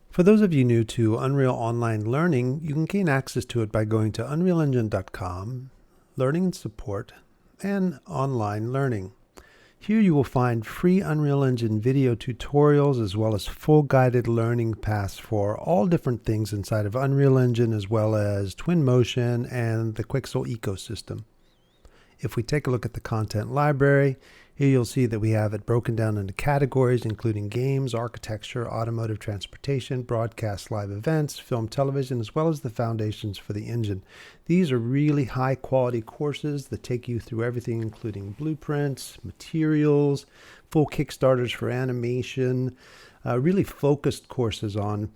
For those of you new to Unreal Online Learning, you can gain access to it by going to unrealengine.com, Learning and Support, and Online Learning. Here you will find free Unreal Engine video tutorials as well as full guided learning paths for all different things inside of Unreal Engine as well as Twinmotion and the Quixel ecosystem. If we take a look at the content library, here you'll see that we have it broken down into categories including games, architecture, automotive transportation, broadcast live events, film, television, as well as the foundations for the engine. These are really high quality courses that take you through everything including blueprints, materials, full Kickstarters for animation, really focused courses on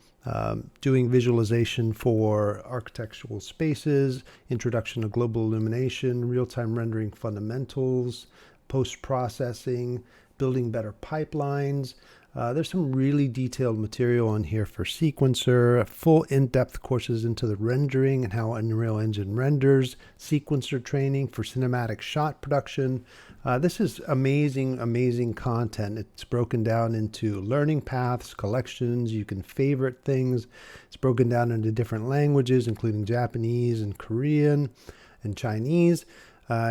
doing visualization for architectural spaces, introduction to global illumination, real-time rendering fundamentals, post-processing, building better pipelines. There's some really detailed material in here for sequencer, full in-depth courses into the rendering and how Unreal Engine renders, sequencer training for cinematic shot production. This is amazing content. It's broken down into learning paths, collections. You can favorite things. It's broken down into different languages, including Japanese and Korean and Chinese.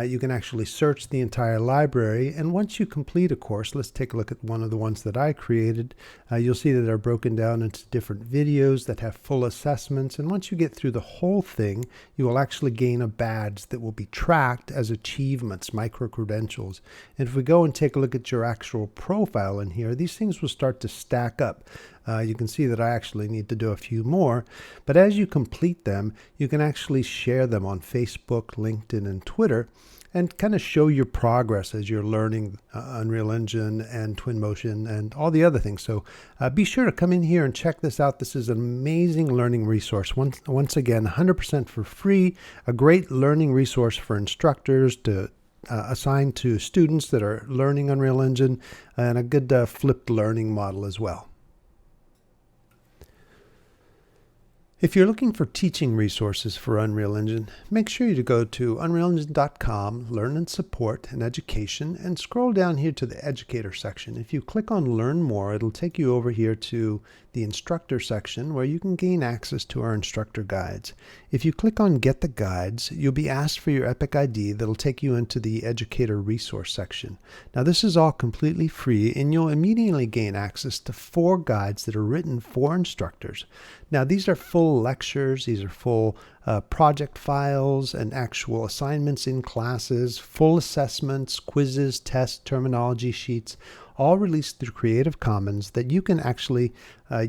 You can actually search the entire library, and once you complete a course, let's take a look at one of the ones that I created. You'll see that they're broken down into different videos that have full assessments, and once you get through the whole thing, you will actually gain a badge that will be tracked as achievements, micro-credentials. And if we go and take a look at your actual profile in here, these things will start to stack up. You can see that I actually need to do a few more, but as you complete them, you can actually share them on Facebook, LinkedIn, and Twitter, and kind of show your progress as you're learning Unreal Engine and Twinmotion and all the other things. So be sure to come in here and check this out. This is an amazing learning resource. Once again, 100% for free, a great learning resource for instructors to assign to students that are learning Unreal Engine, and a good flipped learning model as well. If you're looking for teaching resources for Unreal Engine, make sure you go to unrealengine.com, Learn and Support and Education, and scroll down here to the Educator section. If you click on Learn More, it'll take you over here to the Instructor section where you can gain access to our instructor guides. If you click on Get the Guides, you'll be asked for your Epic ID that'll take you into the Educator Resource section. Now this is all completely free, and you'll immediately gain access to 4 guides that are written for instructors. Now these are full lectures, these are full project files and actual assignments in classes, full assessments, quizzes, tests, terminology sheets, all released through Creative Commons that you can actually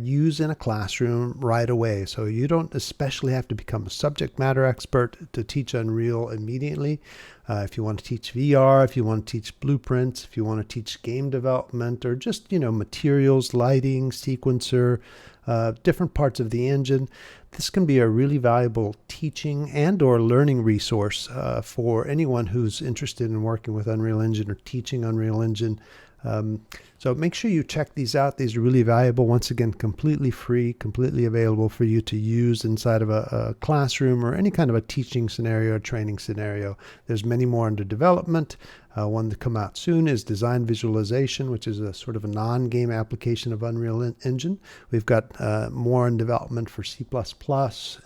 use in a classroom right away. So you don't especially have to become a subject matter expert to teach Unreal immediately. If you want to teach VR, if you want to teach blueprints, if you want to teach game development, or just, materials, lighting, sequencer, different parts of the engine, this can be a really valuable teaching and or learning resource for anyone who's interested in working with Unreal Engine or teaching Unreal Engine. So make sure you check these out. These are really valuable. Once again, completely free, completely available for you to use inside of a classroom or any kind of a teaching scenario or training scenario. There's many more under development. One to come out soon is Design Visualization, which is a sort of a non-game application of Unreal Engine. We've got more in development for C++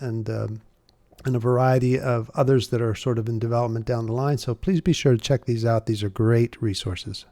and a variety of others that are sort of in development down the line. So please be sure to check these out. These are great resources.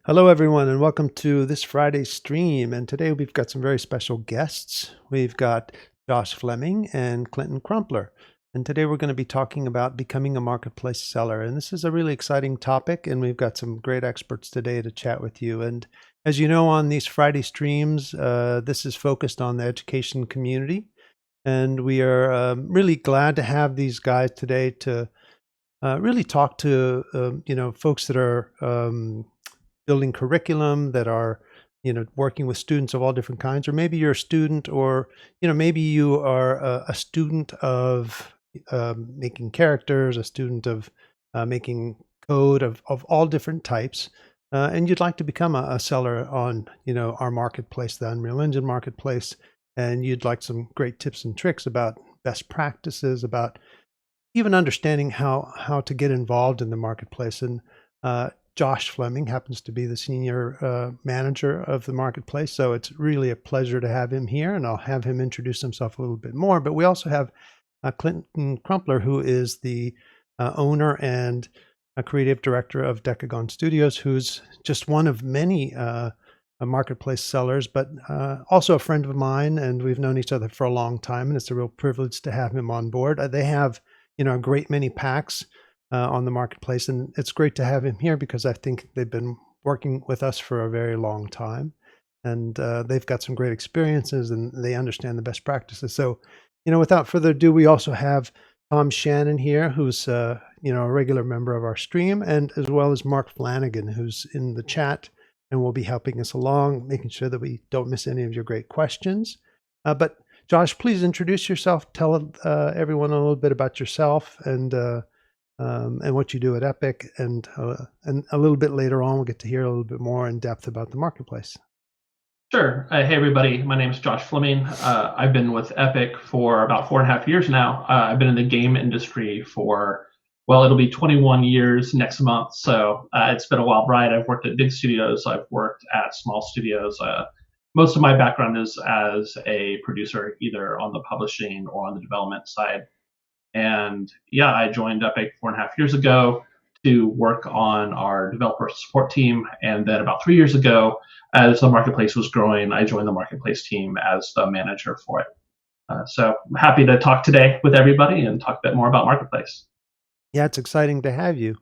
Hello everyone, and welcome to this Friday's stream. And today we've got some very special guests. We've got Josh Fleming and Clinton Crumpler. And today we're going to be talking about becoming a marketplace seller. And this is a really exciting topic, and we've got some great experts today to chat with you. And as you know, on these Friday streams, this is focused on the education community. And we are really glad to have these guys today to really talk to folks that are building curriculum, that are working with students of all different kinds, or maybe you're a student, or maybe you are a student of making characters, a student of making code of all different types, and you'd like to become a seller on our marketplace, the Unreal Engine marketplace, and you'd like some great tips and tricks about best practices, about even understanding how to get involved in the marketplace. And Josh Fleming happens to be the senior manager of the marketplace, so it's really a pleasure to have him here, and I'll have him introduce himself a little bit more. But we also have Clinton Crumpler, who is the owner and a creative director of Decagon Studios, who's just one of many marketplace sellers, but also a friend of mine, and we've known each other for a long time, and it's a real privilege to have him on board. They have, a great many packs on the marketplace, and it's great to have him here because I think they've been working with us for a very long time, and they've got some great experiences, and they understand the best practices. So, without further ado, we also have Tom Shannon here, who's a regular member of our stream, and as well as Mark Flanagan, who's in the chat and will be helping us along, making sure that we don't miss any of your great questions. But Josh, please introduce yourself. Tell everyone a little bit about yourself and what you do at Epic, and a little bit later on, we'll get to hear a little bit more in depth about the marketplace. Sure. Hey, everybody. My name is Josh Fleming. I've been with Epic for about 4.5 years now. I've been in the game industry for, well, it'll be 21 years next month. So it's been a wild ride. I've worked at big studios. I've worked at small studios. Most of my background is as a producer, either on the publishing or on the development side. And yeah, I joined Epic 4.5 years ago to work on our developer support team. And then about 3 years ago, as the marketplace was growing, I joined the marketplace team as the manager for it. So I'm happy to talk today with everybody and talk a bit more about marketplace. Yeah, it's exciting to have you.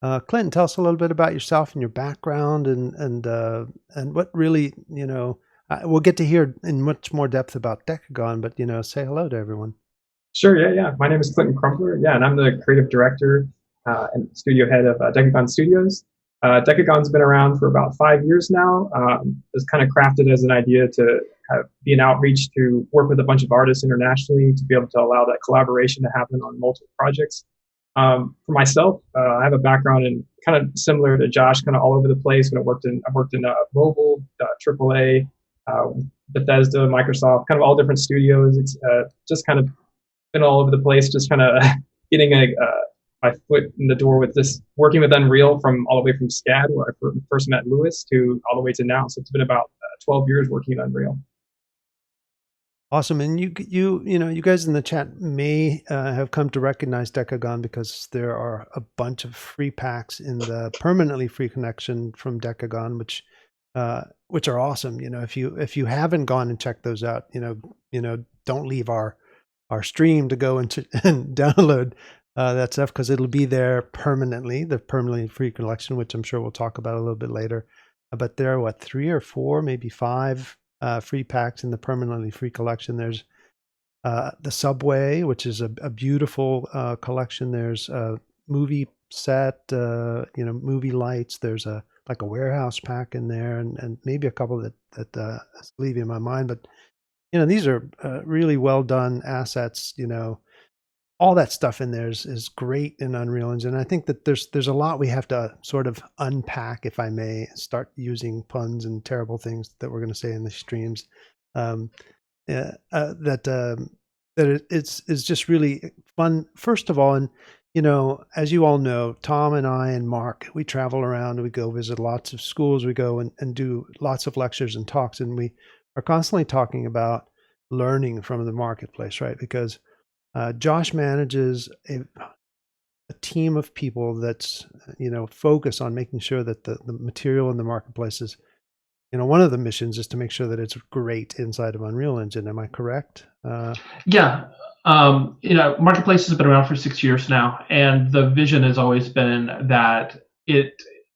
Clinton, tell us a little bit about yourself and your background, and what really, we'll get to hear in much more depth about Decagon, but say hello to everyone. Sure, yeah. My name is Clinton Crumpler, and I'm the creative director and studio head of Decagon Studios. Decagon's been around for about 5 years now. It's kind of crafted as an idea to be an outreach to work with a bunch of artists internationally to be able to allow that collaboration to happen on multiple projects. For myself, I have a background in kind of similar to Josh, kind of all over the place. I've worked in mobile, AAA, Bethesda, Microsoft, kind of all different studios. It's just kind of been all over the place, just kind of getting my foot in the door with this, working with Unreal from all the way from SCAD, where I first met Lewis, to all the way to now. So it's been about 12 years working in Unreal. Awesome. And you guys in the chat may have come to recognize Decagon because there are a bunch of free packs in the permanently free connection from Decagon, which are awesome. If you haven't gone and checked those out, don't leave our stream to go and download that stuff, because it'll be there permanently, the permanently free collection, which I'm sure we'll talk about a little bit later. But there are 3 or 4, maybe 5 free packs in the permanently free collection. There's the Subway, which is a beautiful collection. There's a movie set, movie lights. There's a warehouse pack in there, and maybe a couple that leave in my mind. But these are really well done assets. All that stuff in there is great in Unreal Engine. I think that there's a lot we have to sort of unpack, if I may start using puns and terrible things that we're going to say in the streams. It's just really fun. First of all, and as you all know, Tom and I and Mark, we travel around. We go visit lots of schools. We go and do lots of lectures and talks, and we are constantly talking about learning from the marketplace, right? Because Josh manages a team of people that's focused on making sure that the material in the marketplace is, one of the missions is to make sure that it's great inside of Unreal Engine. Am I correct? Yeah. Marketplace has been around for 6 years now, and the vision has always been that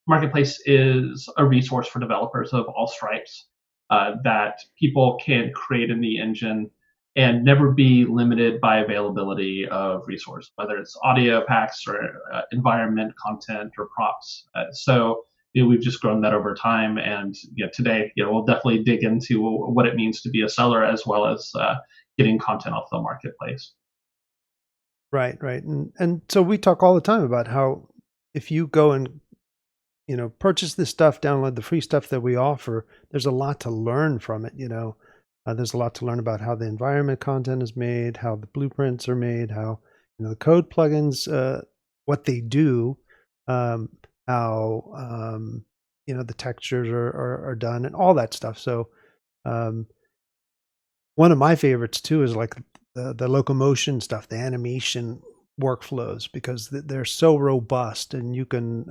Marketplace is a resource for developers of all stripes, that people can create in the engine and never be limited by availability of resource, whether it's audio packs or environment content or props. So we've just grown that over time, and today we'll definitely dig into what it means to be a seller, as well as getting content off the marketplace. Right, and so we talk all the time about how if you go and purchase this stuff, download the free stuff that we offer, there's a lot to learn from it. There's a lot to learn about how the environment content is made, how the blueprints are made, how the code plugins, what they do, um, how the textures are done, and all that stuff. So um, one of my favorites too is like the locomotion stuff, the animation workflows, because they're so robust, and you can,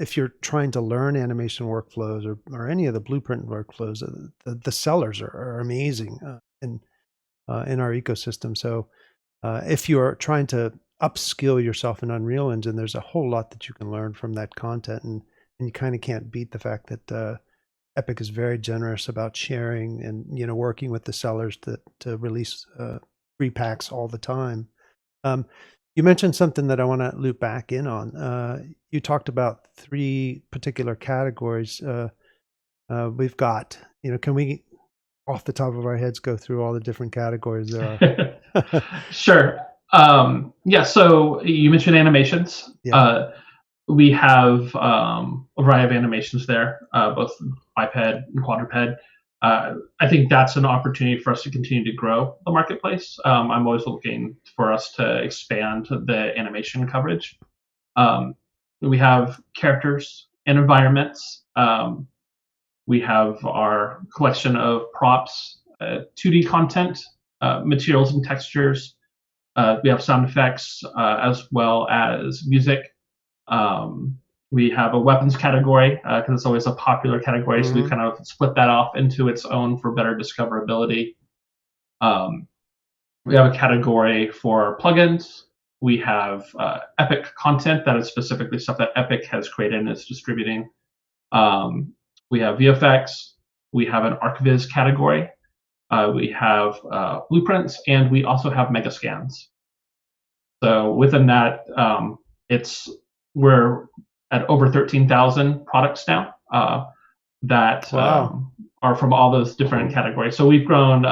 if you're trying to learn animation workflows or any of the blueprint workflows, the sellers are amazing in our ecosystem. So if you're trying to upskill yourself in Unreal Engine, there's a whole lot that you can learn from that content, and you kind of can't beat the fact that Epic is very generous about sharing and working with the sellers to release free packs all the time. You mentioned something that I want to loop back in on. You talked about 3 particular categories. We've got, can we, off the top of our heads, go through all the different categories there are? Sure. Yeah. So you mentioned animations. Yeah. We have a variety of animations there, both biped and quadruped. I think that's an opportunity for us to continue to grow the marketplace. I'm always looking for us to expand the animation coverage. We have characters and environments. We have our collection of props, 2D content, materials and textures. We have sound effects as well as music. We have a weapons category because it's always a popular category, so we kind of split that off into its own for better discoverability. We have a category for plugins. We have Epic content that is specifically stuff that Epic has created and is distributing. We have VFX. We have an ArcViz category. We have blueprints, and we also have Megascans. So within that, we're at over 13,000 products now that are from all those different categories. So we've grown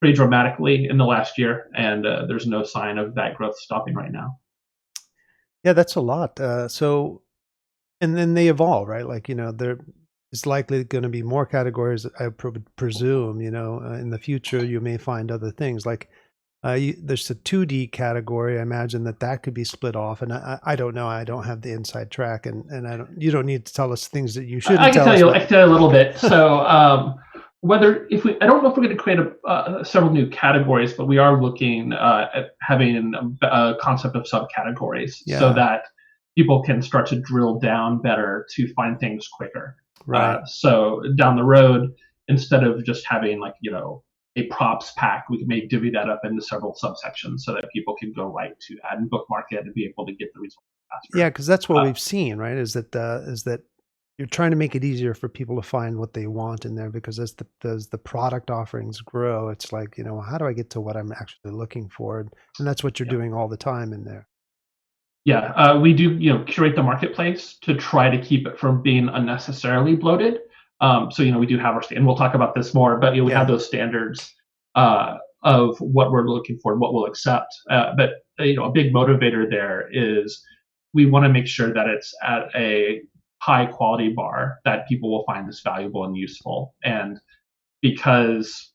pretty dramatically in the last year, and there's no sign of that growth stopping right now. Yeah, that's a lot. So, and then they evolve, right? Like, there is likely going to be more categories, I presume, in the future you may find other things like there's a 2D category. I imagine that could be split off, and I don't know. I don't have the inside track, and you don't need to tell us things that you shouldn't tell us. I can tell you a little bit. So I don't know if we're going to create several new categories, but we are looking at having a concept of subcategories so that people can start to drill down better to find things quicker. Right. So down the road, instead of just having a props pack, we may divvy that up into several subsections so that people can go right to add and bookmark it and be able to get the results faster. Yeah, because that's what we've seen, right? Is that you're trying to make it easier for people to find what they want in there, because as the product offerings grow, it's like, how do I get to what I'm actually looking for? And that's what you're doing all the time in there. Yeah, we do curate the marketplace to try to keep it from being unnecessarily bloated. So we do have and we'll talk about this more, but we have those standards of what we're looking for, what we'll accept. But a big motivator there is we want to make sure that it's at a high quality bar that people will find this valuable and useful. And because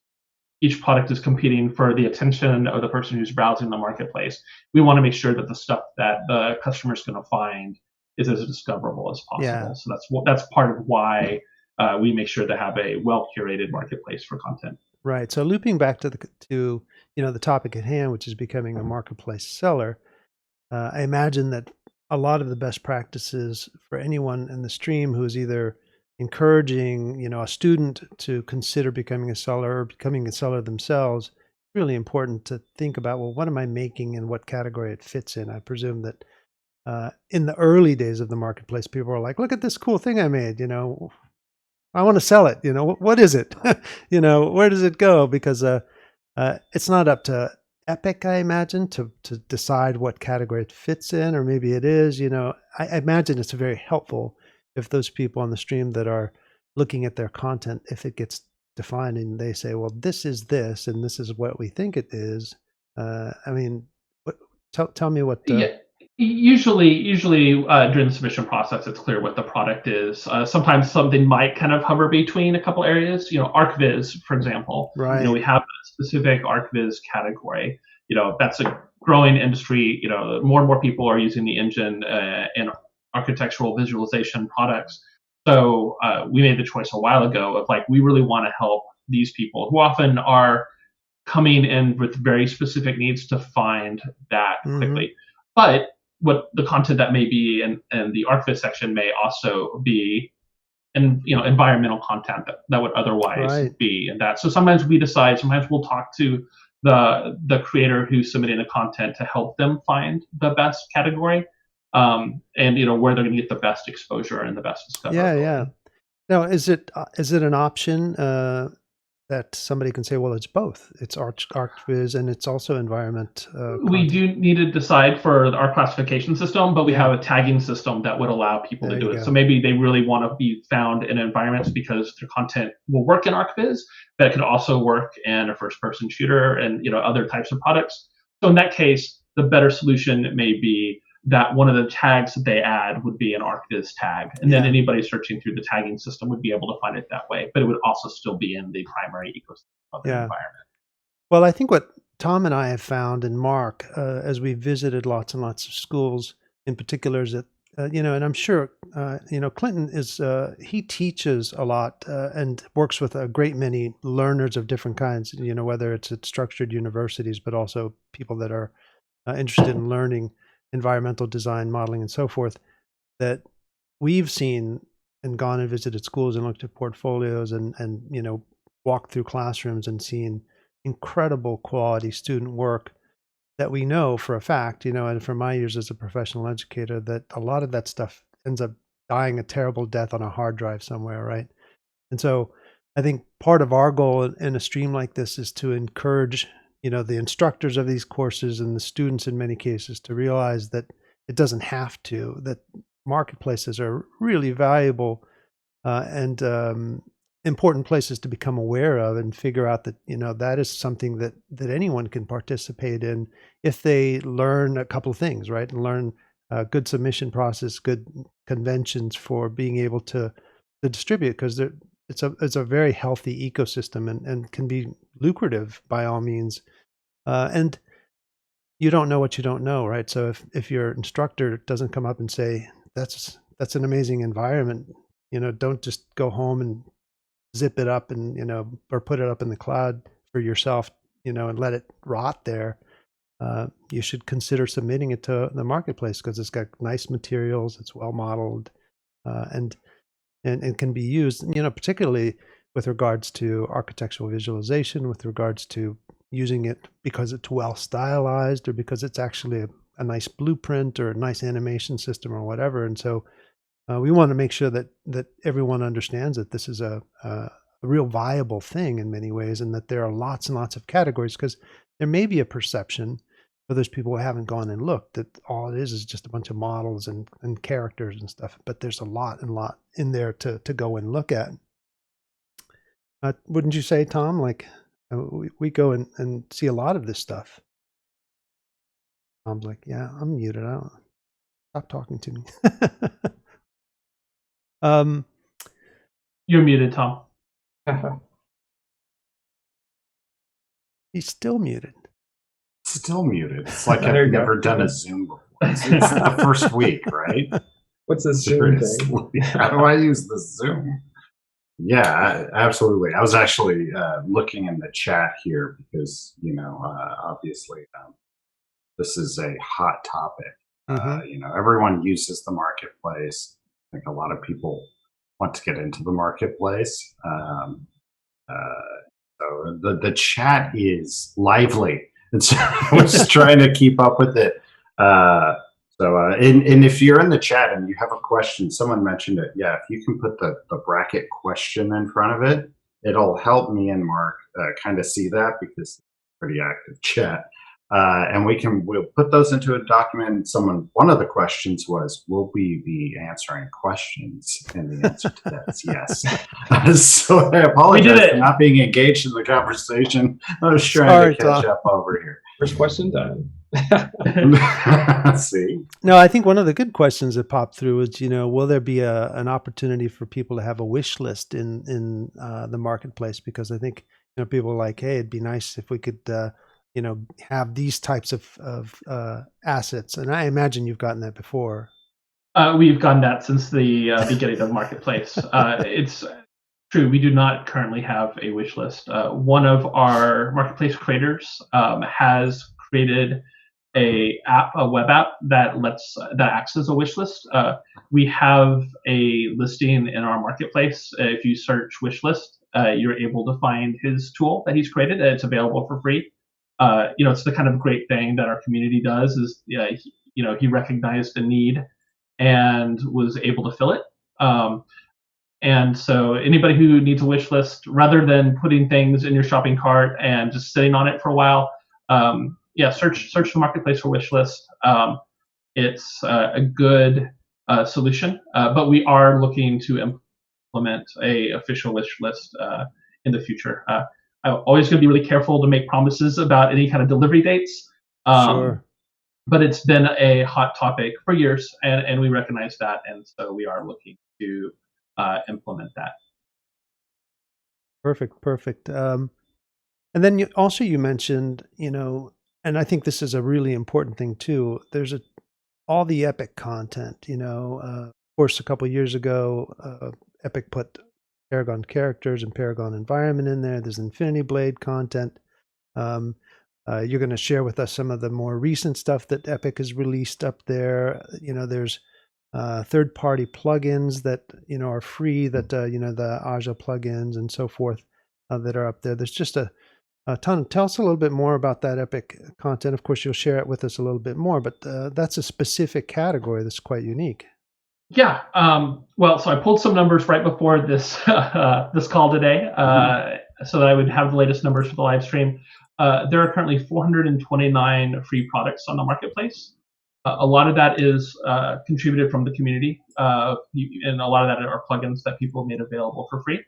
each product is competing for the attention of the person who's browsing the marketplace, we want to make sure that the stuff that the customer is going to find is as discoverable as possible. Yeah. So that's part of why we make sure to have a well-curated marketplace for content. Right. So looping back to the topic at hand, which is becoming a marketplace seller, I imagine that a lot of the best practices for anyone in the stream who is either encouraging, a student to consider becoming a seller or becoming a seller themselves, it's really important to think about, well, what am I making and what category it fits in? I presume that in the early days of the marketplace, people are like, look at this cool thing I made, I want to sell it. What is it? Where does it go? Because it's not up to Epic, I imagine, to decide what category it fits in, or maybe it is. I imagine it's very helpful if those people on the stream that are looking at their content, if it gets defined and they say, well, this is this, and this is what we think it is. I mean, tell me what. Usually during the submission process, it's clear what the product is. Sometimes something might kind of hover between a couple areas. ArcViz, for example. Right. We have a specific ArcViz category. That's a growing industry. More and more people are using the engine in architectural visualization products. So we made the choice a while ago of we really want to help these people who often are coming in with very specific needs to find that quickly. But what the content that may be in the ArcViz section may also be environmental content that would otherwise be in that. So sometimes we'll talk to the creator who's submitting the content to help them find the best category, and where they're going to get the best exposure and the best discoverability. Yeah. Now, is it an option that somebody can say, well, it's both. It's ArcViz and it's also environment. We do need to decide for our classification system, but we have a tagging system that would allow people to do it. So maybe they really want to be found in environments because their content will work in ArcViz, but it could also work in a first-person shooter and other types of products. So in that case, the better solution may be that one of the tags that they add would be an ArcViz tag. And then anybody searching through the tagging system would be able to find it that way, but it would also still be in the primary ecosystem of the environment. Well, I think what Tom and I have found, and Mark, as we visited lots and lots of schools in particular, is that, and I'm sure, Clinton he teaches a lot and works with a great many learners of different kinds, whether it's at structured universities, but also people that are interested in learning environmental design, modeling, and so forth, that we've seen and gone and visited schools and looked at portfolios and walked through classrooms and seen incredible quality student work that we know for a fact, and from my years as a professional educator, that a lot of that stuff ends up dying a terrible death on a hard drive somewhere, right? And so I think part of our goal in a stream like this is to encourage the instructors of these courses and the students in many cases to realize that it doesn't have to, that marketplaces are really valuable and important places to become aware of and figure out that, that is something that anyone can participate in if they learn a couple of things, right? And learn a good submission process, good conventions for being able to distribute, because it's a very healthy ecosystem and can be lucrative by all means. And you don't know what you don't know, right? So if your instructor doesn't come up and say, that's an amazing environment, don't just go home and zip it up and, or put it up in the cloud for yourself, and let it rot there. You should consider submitting it to the marketplace because it's got nice materials, it's well modeled, and can be used, particularly with regards to architectural visualization, with regards to using it because it's well stylized or because it's actually a nice blueprint or a nice animation system or whatever. And so we want to make sure that everyone understands that this is a real viable thing in many ways, and that there are lots and lots of categories, because there may be a perception for those people who haven't gone and looked that all it is just a bunch of models and characters and stuff, but there's a lot in there to go and look at. Wouldn't you say, Tom? We go and see a lot of this stuff. Tom's like, yeah, I'm muted. Stop talking to me. You're muted, Tom. He's still muted. Still muted. It's like I've never done a Zoom before. It's the first week, right? What's this Zoom thing? How do I use the Zoom? Yeah, absolutely. I was actually looking in the chat here because, obviously this is a hot topic. Everyone uses the marketplace. I think a lot of people want to get into the marketplace. So the chat is lively. And so I was trying to keep up with it. And if you're in the chat and you have a question, someone mentioned it. Yeah, if you can put the bracket question in front of it, it'll help me and Mark kind of see that, because it's a pretty active chat. And we'll put those into a document. One of the questions was, will we be answering questions? And the answer to that is yes. So I apologize for not being engaged in the conversation. I was trying to catch up over here. First question done. See? No, I think one of the good questions that popped through is, will there be an opportunity for people to have a wish list in the marketplace? Because I think people are like, hey, it'd be nice if we could have these types of assets, and I imagine you've gotten that before. We've gotten that since the beginning of the marketplace. It's true. We do not currently have a wish list. One of our marketplace creators has created a web app that acts as a wish list. We have a listing in our marketplace. If you search wish list, you're able to find his tool that he's created. It's available for free. It's the kind of great thing that our community does. Is he recognized a need and was able to fill it. And so anybody who needs a wish list, rather than putting things in your shopping cart and just sitting on it for a while, search the marketplace for wish list. It's a good solution, but we are looking to implement a official wish list in the future. I'm always going to be really careful to make promises about any kind of delivery dates. Sure. But it's been a hot topic for years, and we recognize that, and so we are looking to implement that. Perfect. And then you mentioned, and I think this is a really important thing too. There's all the Epic content. Of course, a couple of years ago, Epic put Paragon characters and Paragon environment in there. There's Infinity Blade content. You're going to share with us some of the more recent stuff that Epic has released up there. There's third-party plugins that are free. That the Aja plugins and so forth that are up there. There's just a ton. Tell us a little bit more about that Epic content. Of course, you'll share it with us a little bit more, but that's a specific category that's quite unique. Yeah. So I pulled some numbers right before this this call today, so that I would have the latest numbers for the live stream. There are currently 429 free products on the marketplace. A lot of that is contributed from the community, and a lot of that are plugins that people made available for free.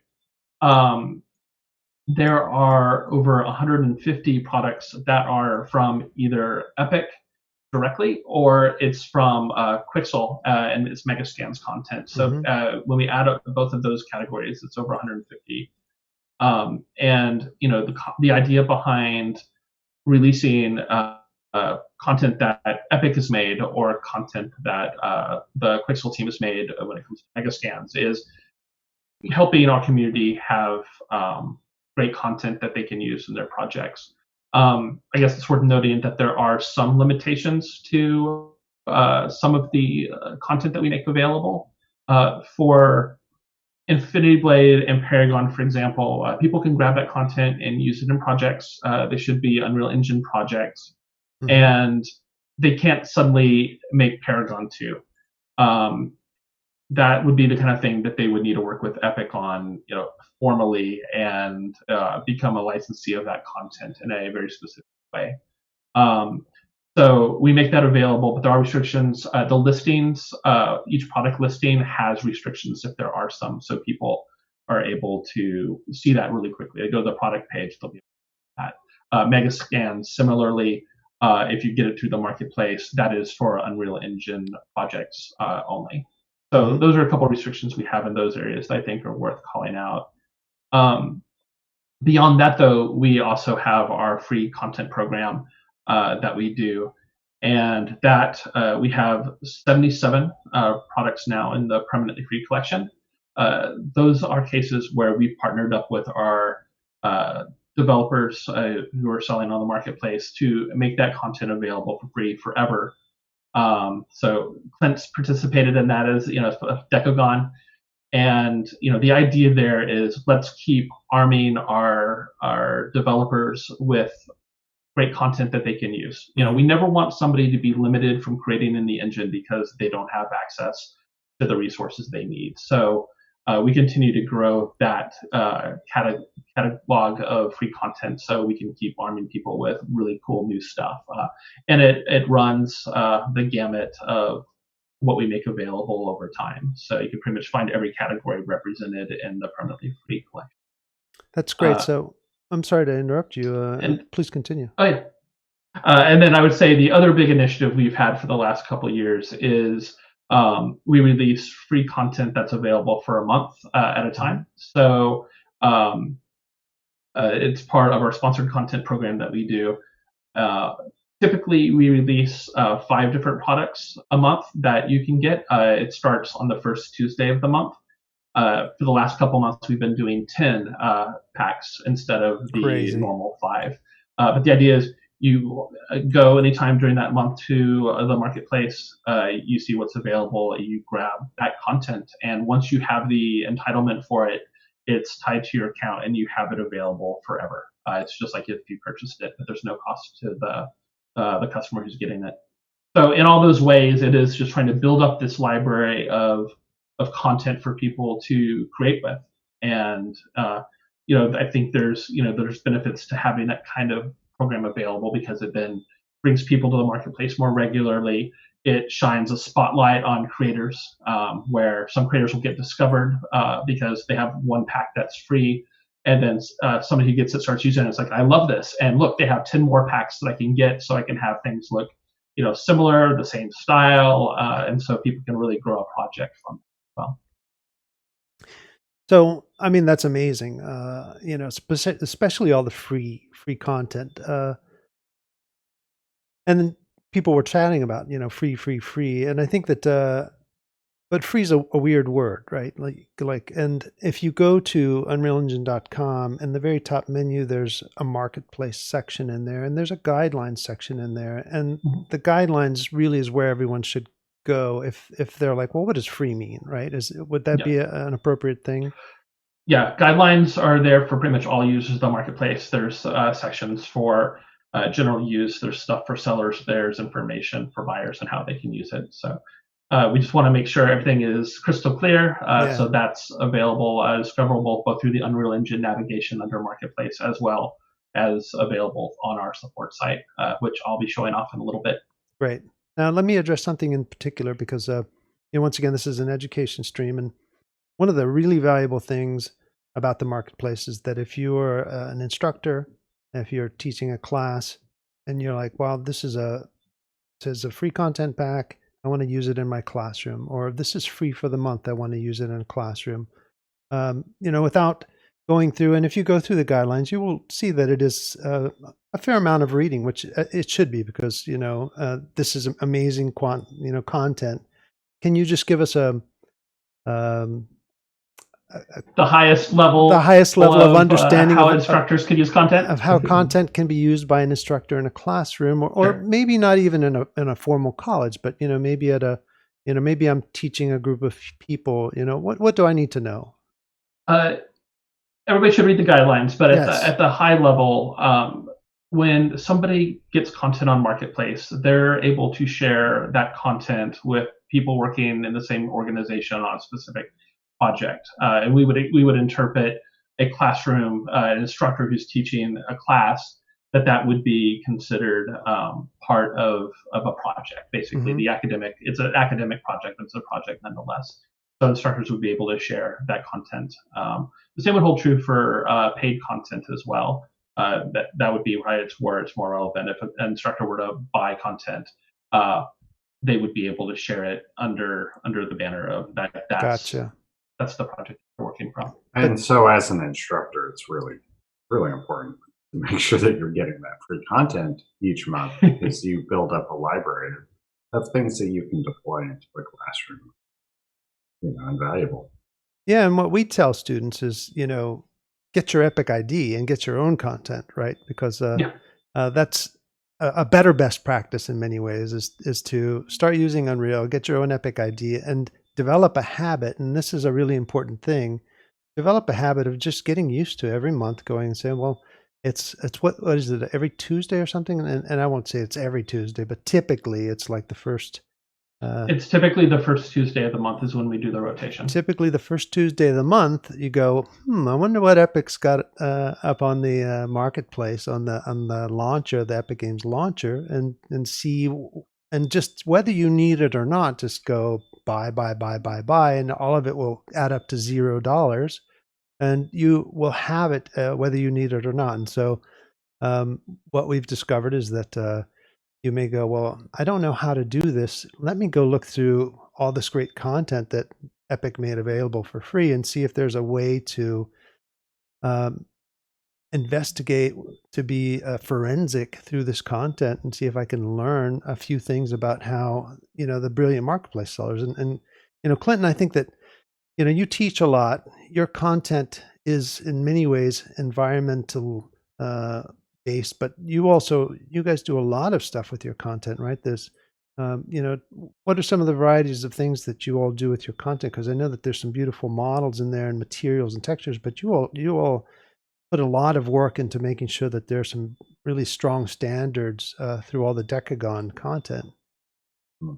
There are over 150 products that are from either Epic directly, or it's from Quixel and its Megascans content. So when we add up both of those categories, it's over 150. And the idea behind releasing content that Epic has made or content that the Quixel team has made when it comes to Megascans is helping our community have great content that they can use in their projects. I guess it's worth noting that there are some limitations to some of the content that we make available. For Infinity Blade and Paragon, for example, people can grab that content and use it in projects. They should be Unreal Engine projects, and they can't suddenly make Paragon 2. That would be the kind of thing that they would need to work with Epic on, formally, and become a licensee of that content in a very specific way. So we make that available, but there are restrictions. The listings, each product listing has restrictions if there are some, so people are able to see that really quickly. They go to the product page, they'll be able to that. Megascans, similarly, if you get it through the marketplace, that is for Unreal Engine projects only. So those are a couple of restrictions we have in those areas that I think are worth calling out. Beyond that, though, we also have our free content program that we do, and that we have 77 products now in the permanently free collection. Those are cases where we've partnered up with our developers who are selling on the marketplace to make that content available for free forever. So Clint's participated in that as Decagon, and the idea there is let's keep arming our developers with great content that they can use. We never want somebody to be limited from creating in the engine because they don't have access to the resources they need. So we continue to grow that catalog of free content so we can keep arming people with really cool new stuff. And it runs the gamut of what we make available over time. So you can pretty much find every category represented in the permanently free collection. That's great. So I'm sorry to interrupt you, and please continue. Oh, yeah. And then I would say the other big initiative we've had for the last couple of years is we release free content that's available for a month at a time. So um, it's part of our sponsored content program that we do. Uh, Typically, we release 5 different products a month that you can get. It starts on the first Tuesday of the month. For the last couple months, we've been doing 10 packs instead of the Crazy. normal 5. But the idea is you go anytime during that month to the marketplace, you see what's available, you grab that content, and once you have the entitlement for it, it's tied to your account and you have it available forever. It's just like if you purchased it, but there's no cost to the customer who's getting it. So in all those ways, it is just trying to build up this library of content for people to create with, and I think there's benefits to having that kind of program available because it then brings people to the marketplace more regularly. It shines a spotlight on creators, where some creators will get discovered because they have one pack that's free, and then somebody who gets it starts using it. It's like, I love this, and look, they have 10 more packs that I can get, so I can have things look similar, the same style, and so people can really grow a project from it. Well, So, I mean, that's amazing. Especially all the free content. And then people were chatting about, free. And I think that, but free is a weird word, right? And if you go to unrealengine.com, in the very top menu, there's a marketplace section in there, and there's a guidelines section in there. And the guidelines really is where everyone should go if they're like, well, what does free mean, right? Would that be an appropriate thing? Yeah, guidelines are there for pretty much all users of the marketplace. There's sections for general use. There's stuff for sellers. There's information for buyers and how they can use it. So we just want to make sure everything is crystal clear. So that's available, discoverable both through the Unreal Engine navigation under Marketplace as well as available on our support site, which I'll be showing off in a little bit. Great. Now let me address something in particular because once again, this is an education stream, and one of the really valuable things about the marketplace is that if you're an instructor, if you're teaching a class, and you're like, "Well, this is a free content pack. I want to use it in my classroom," or "This is free for the month. I want to use it in a classroom." Without going through, and if you go through the guidelines, you will see that it is a fair amount of reading, which it should be because this is amazing content. Can you just give us the highest level of understanding how instructors can use content, of how content can be used by an instructor in a classroom, or Sure. maybe not even in a formal college, but maybe at maybe I'm teaching a group of people. What do I need to know? Everybody should read the guidelines, but Yes. at the high level, when somebody gets content on Marketplace, they're able to share that content with people working in the same organization on a specific project. And we would interpret a classroom, an instructor who's teaching a class, that would be considered part of a project. Basically, it's an academic project, but it's a project nonetheless. So instructors would be able to share that content. The same would hold true for paid content as well. That would be right. It's where it's more relevant. If an instructor were to buy content, they would be able to share it under the banner of that. Gotcha. That's the project they're working from. And so, as an instructor, it's really, really important to make sure that you're getting that free content each month because you build up a library of things that you can deploy into the classroom. Invaluable. Yeah, and what we tell students is, get your Epic ID and get your own content, right? Because that's a better best practice in many ways is to start using Unreal, get your own Epic ID, and develop a habit. And this is a really important thing. Develop a habit of just getting used to every month going and saying, well, it's what is it, every Tuesday or something? And I won't say it's every Tuesday, but typically it's like the first. It's typically the first Tuesday of the month is when we do the rotation. Typically the first Tuesday of the month, you go, I wonder what Epic's got up on the marketplace, on the launcher, the Epic Games launcher, and see, and just whether you need it or not, just go buy, and all of it will add up to $0, and you will have it whether you need it or not. And so what we've discovered is that you may go, well, I don't know how to do this. Let me go look through all this great content that Epic made available for free and see if there's a way to investigate, to be forensic through this content and see if I can learn a few things about how, the brilliant marketplace sellers. And Clinton, I think that, you teach a lot. Your content is in many ways environmental based, but you guys do a lot of stuff with your content, right? There's, what are some of the varieties of things that you all do with your content? Because I know that there's some beautiful models in there and materials and textures, but you all put a lot of work into making sure that there's some really strong standards through all the Decagon content.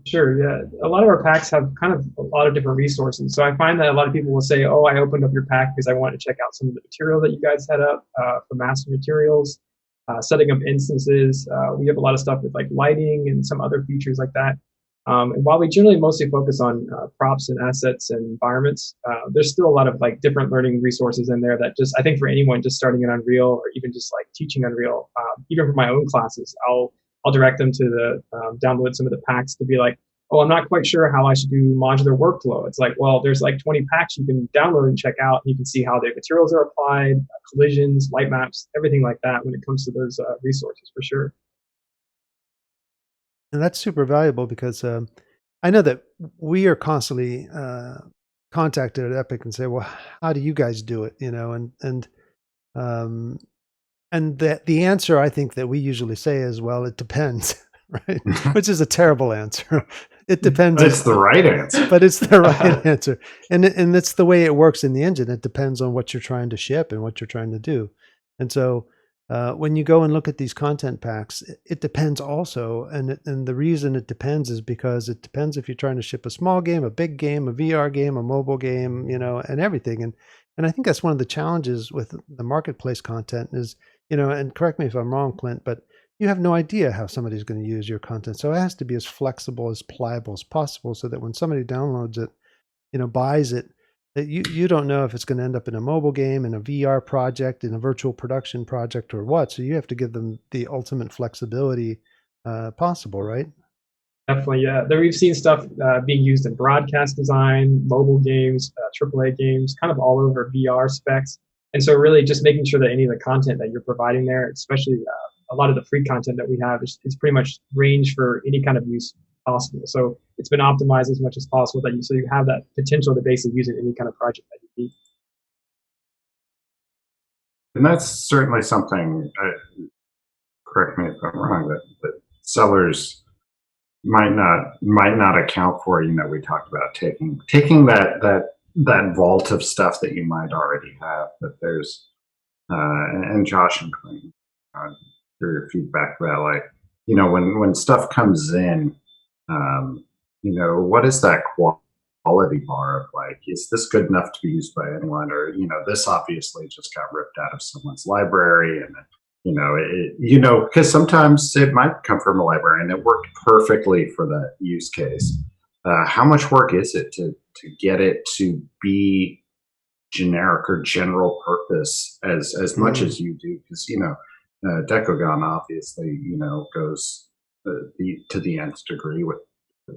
Sure, yeah. A lot of our packs have kind of a lot of different resources. So I find that a lot of people will say, oh, I opened up your pack because I wanted to check out some of the material that you guys had up for master materials, setting up instances. We have a lot of stuff with like lighting and some other features like that. And while we generally mostly focus on props and assets and environments, there's still a lot of like different learning resources in there that just, I think for anyone just starting in Unreal or even just like teaching Unreal, even for my own classes, I'll direct them to download some of the packs to be like, oh, I'm not quite sure how I should do modular workflow. It's like, well, there's like 20 packs you can download and check out. And you can see how the materials are applied, collisions, light maps, everything like that when it comes to those resources for sure. And that's super valuable because I know that we are constantly contacted at Epic and say, well, how do you guys do it? And the answer I think that we usually say is, well, it depends, right? Which is a terrible answer. It depends. It's the right answer. But it's the right answer. And it's the way it works in the engine. It depends on what you're trying to ship and what you're trying to do. And so when you go and look at these content packs, it depends also. And the reason it depends is because it depends if you're trying to ship a small game, a big game, a VR game, a mobile game, and everything. And I think that's one of the challenges with the marketplace content is, and correct me if I'm wrong, Clint, but you have no idea how somebody's going to use your content. So it has to be as flexible, as pliable as possible so that when somebody downloads it, buys it, that you don't know if it's going to end up in a mobile game, in a VR project, in a virtual production project or what. So you have to give them the ultimate flexibility possible, right? Definitely, yeah. There we've seen stuff being used in broadcast design, mobile games, AAA games, kind of all over VR specs. And so really just making sure that any of the content that you're providing there, especially a lot of the free content that we have is pretty much range for any kind of use possible. So it's been optimized as much as possible so you have that potential to basically use it in any kind of project that you need. And that's certainly something, correct me if I'm wrong, that sellers might not account for. We talked about taking that vault of stuff that you might already have, but there's and Josh and Clinton, your feedback about like, when stuff comes in, what is that quality bar of like, is this good enough to be used by anyone, or this obviously just got ripped out of someone's library, and because sometimes it might come from a library and it worked perfectly for that use case. How much work is it to get it to be generic or general purpose as much as you do? Because Decagon obviously goes to the nth degree with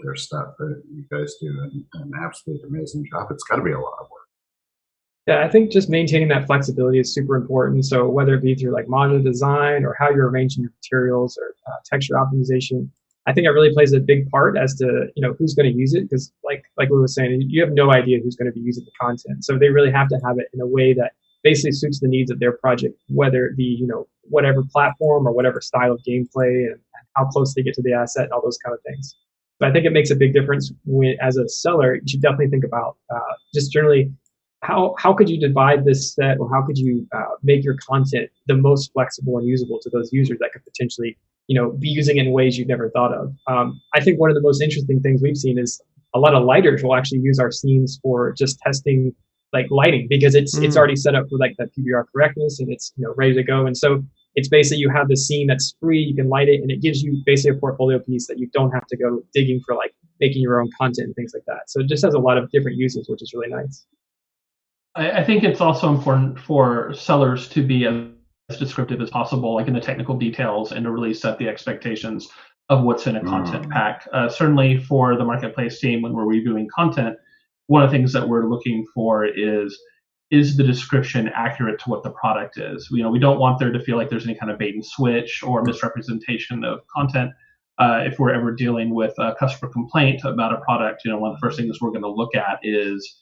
their stuff that you guys do an absolute amazing job. It's got to be a lot of work. Yeah, I think just maintaining that flexibility is super important. So whether it be through like modular design or how you're arranging your materials or texture optimization, I think it really plays a big part as to who's going to use it, because like Lou was saying, you have no idea who's going to be using the content. So they really have to have it in a way that basically suits the needs of their project, whether it be whatever platform or whatever style of gameplay and how close they get to the asset and all those kind of things. But I think it makes a big difference when, as a seller, you should definitely think about just generally how could you divide this set, or how could you make your content the most flexible and usable to those users that could potentially be using it in ways you've never thought of. I think one of the most interesting things we've seen is a lot of lighters will actually use our scenes for just testing like lighting, because it's already set up for like that PBR correctness, and it's ready to go. And so it's basically you have the scene that's free, you can light it, and it gives you basically a portfolio piece that you don't have to go digging for like making your own content and things like that. So it just has a lot of different uses, which is really nice. I think it's also important for sellers to be as descriptive as possible, like in the technical details, and to really set the expectations of what's in a content pack. Certainly for the marketplace team, when we're reviewing content, one of the things that we're looking for is the description accurate to what the product is? We don't want there to feel like there's any kind of bait and switch or misrepresentation of content. If we're ever dealing with a customer complaint about a product, one of the first things we're going to look at is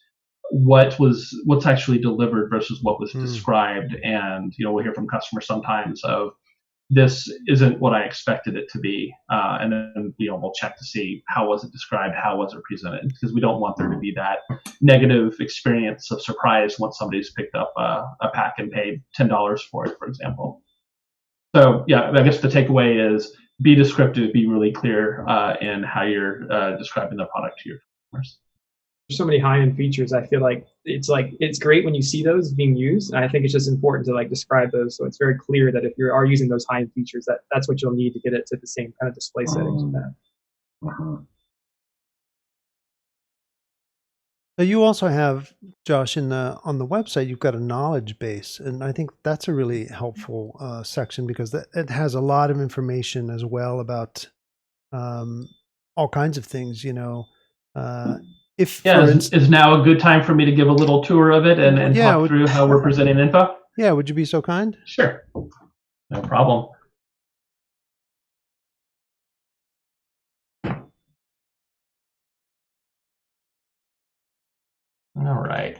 what's actually delivered versus what was described. And we'll hear from customers sometimes of, this isn't what I expected it to be, and then we'll check to see how was it described, how was it presented, because we don't want there to be that negative experience of surprise once somebody's picked up a pack and paid $10 for it, for example. So yeah, I guess the takeaway is be descriptive, be really clear in how you're describing the product to your customers. There's so many high-end features. I feel like it's great when you see those being used. And I think it's just important to describe those so it's very clear that if you are using those high-end features, that's what you'll need to get it to the same kind of display settings with that. So you also have, Josh, on the website, you've got a knowledge base, and I think that's a really helpful section because it has a lot of information as well about all kinds of things. Is now a good time for me to give a little tour of it and talk through how we're presenting info? Yeah, would you be so kind? Sure, no problem. All right.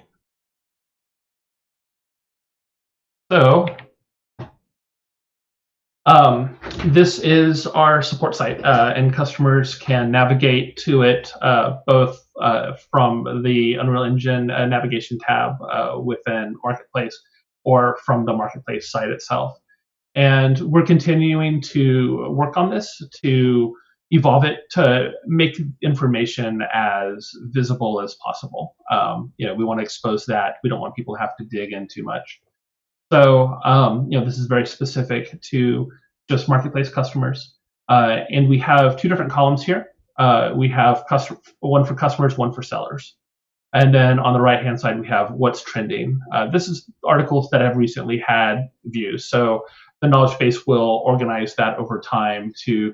So this is our support site, and customers can navigate to it both from the Unreal Engine navigation tab within Marketplace or from the Marketplace site itself. And we're continuing to work on this to evolve it to make information as visible as possible. We want to expose that. We don't want people to have to dig in too much. So, this is very specific to just Marketplace customers. And we have two different columns here. We have one for customers, one for sellers. And then on the right-hand side, we have what's trending. This is articles that have recently had views. So the knowledge base will organize that over time to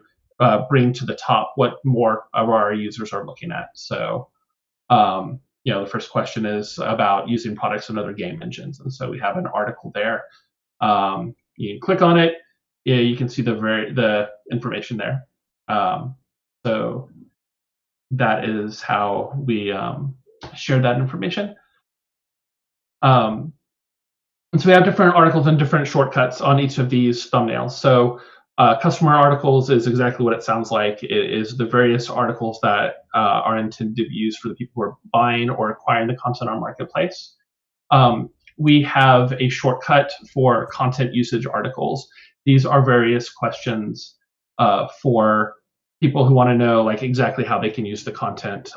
bring to the top what more of our users are looking at. So, the first question is about using products in other game engines. And so we have an article there. You can click on it. You can see the information there. So that is how we share that information. And so we have different articles and different shortcuts on each of these thumbnails. So customer articles is exactly what it sounds like. It is the various articles that are intended to be used for the people who are buying or acquiring the content on Marketplace. We have a shortcut for content usage articles. These are various questions for people who want to know exactly how they can use the content,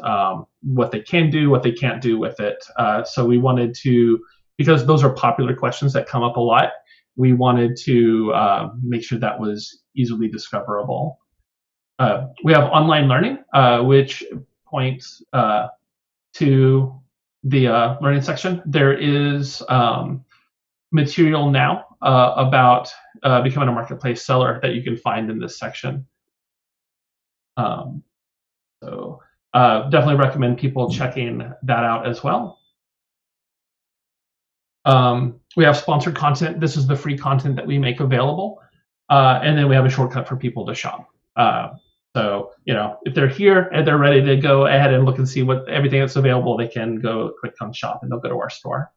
what they can do, what they can't do with it. So we wanted to, because those are popular questions that come up a lot, we wanted to make sure that was easily discoverable. We have online learning, which points to the learning section. There is material now about becoming a Marketplace seller that you can find in this section. So definitely recommend people checking that out as well. We have sponsored content. This is the free content that we make available. And then we have a shortcut for people to shop. So, if they're here and they're ready to go ahead and look and see everything that's available, they can go click on shop and they'll go to our store.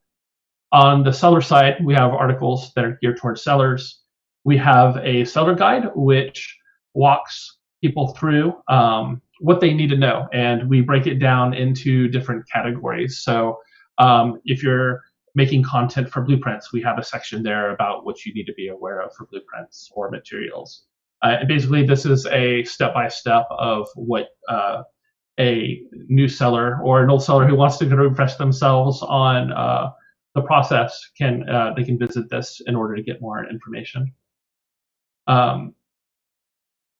On the seller side, we have articles that are geared towards sellers. We have a seller guide, which walks people through what they need to know. And we break it down into different categories. So if you're making content for blueprints, we have a section there about what you need to be aware of for blueprints or materials. And basically, this is a step-by-step of what a new seller or an old seller who wants to refresh themselves on the process they can visit this in order to get more information.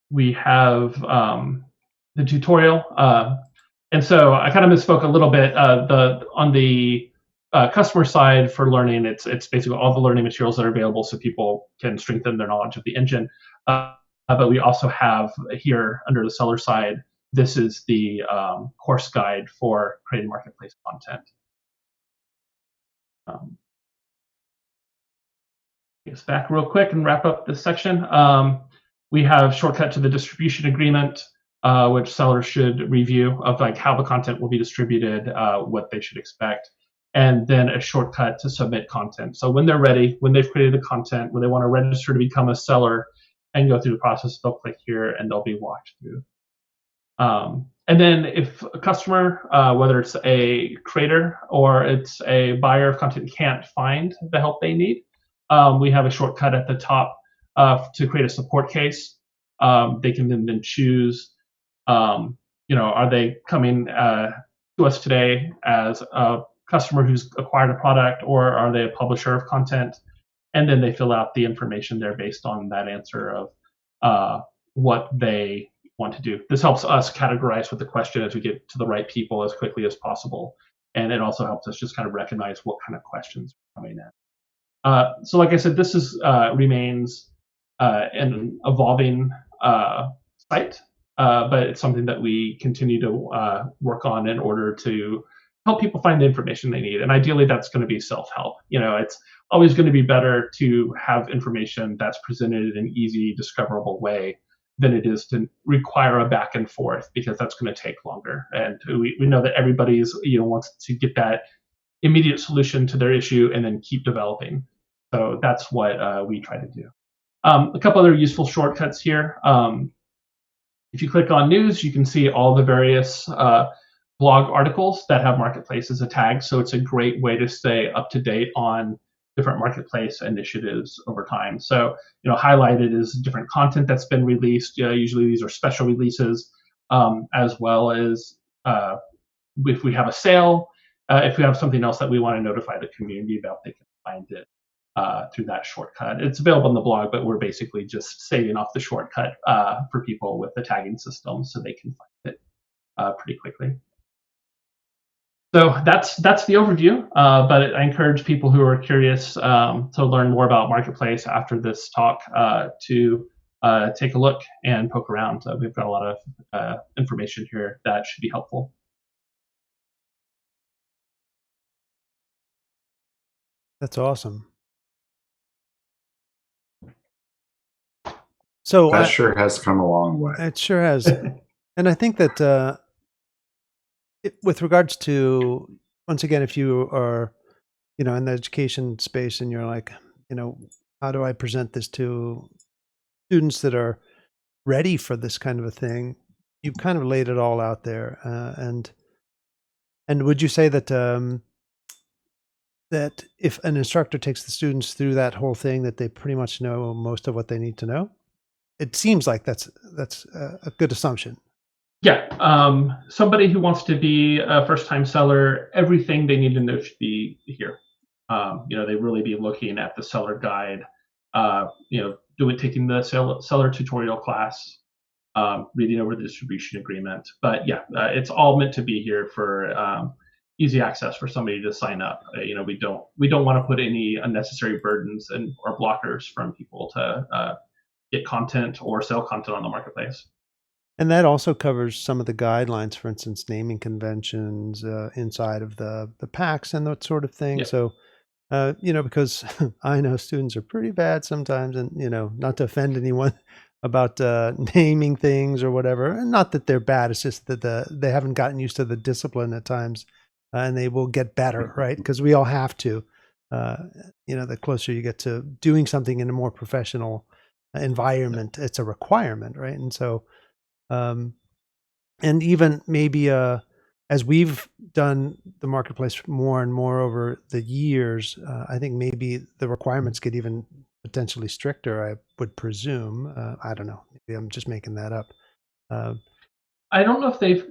We have the tutorial, and so I kind of misspoke a little bit. On the customer side for learning, it's basically all the learning materials that are available so people can strengthen their knowledge of the engine. But we also have here under the seller side, this is the course guide for creating marketplace content. Get back real quick and wrap up this section. We have shortcut to the distribution agreement, which sellers should review of like how the content will be distributed, what they should expect, and then a shortcut to submit content. So when they're ready, when they've created the content, when they want to register to become a seller and go through the process, they'll click here and they'll be walked through. And then if a customer, whether it's a creator or it's a buyer of content, can't find the help they need, we have a shortcut at the top to create a support case. They can then choose, are they coming to us today as a customer who's acquired a product, or are they a publisher of content? And then they fill out the information there based on that answer of what they want to do. This helps us categorize with the question as we get to the right people as quickly as possible. And it also helps us just kind of recognize what kind of questions are coming in. So like I said, this is remains an evolving site, but it's something that we continue to work on in order to help people find the information they need. And ideally, that's going to be self-help. It's always going to be better to have information that's presented in an easy, discoverable way than it is to require a back and forth, because that's going to take longer. And we know that everybody's wants to get that immediate solution to their issue and then keep developing. So that's what we try to do. A couple other useful shortcuts here. If you click on news, you can see all the various blog articles that have marketplace as a tag. So it's a great way to stay up to date on different marketplace initiatives over time. So, highlighted is different content that's been released. Usually these are special releases, as well as if we have a sale, if we have something else that we want to notify the community about, they can find it through that shortcut. It's available on the blog, but we're basically just saving off the shortcut for people with the tagging system so they can find it pretty quickly. So that's the overview, but I encourage people who are curious to learn more about Marketplace after this talk to take a look and poke around. We've got a lot of information here that should be helpful. That's awesome. So that sure has come a long way. It sure has. And I think that with regards to, once again, if you are, in the education space and you're like, how do I present this to students that are ready for this kind of a thing? You've kind of laid it all out there. And would you say that that if an instructor takes the students through that whole thing, that they pretty much know most of what they need to know? It seems like that's a good assumption. Yeah, somebody who wants to be a first-time seller, everything they need to know should be here. They really be looking at the seller guide, taking the seller tutorial class, reading over the distribution agreement. But yeah, it's all meant to be here for easy access for somebody to sign up. We don't want to put any unnecessary burdens or blockers from people to get content or sell content on the marketplace. And that also covers some of the guidelines, for instance, naming conventions inside of the packs and that sort of thing. Yeah. So, because I know students are pretty bad sometimes, and, not to offend anyone about naming things or whatever. And not that they're bad, it's just that they haven't gotten used to the discipline at times, and they will get better, right? Because we all have to. The closer you get to doing something in a more professional environment, it's a requirement, right? And so, and even maybe as we've done the marketplace more and more over the years, I think maybe the requirements get even potentially stricter, I would presume. I don't know. Maybe I'm just making that up. I don't know if they've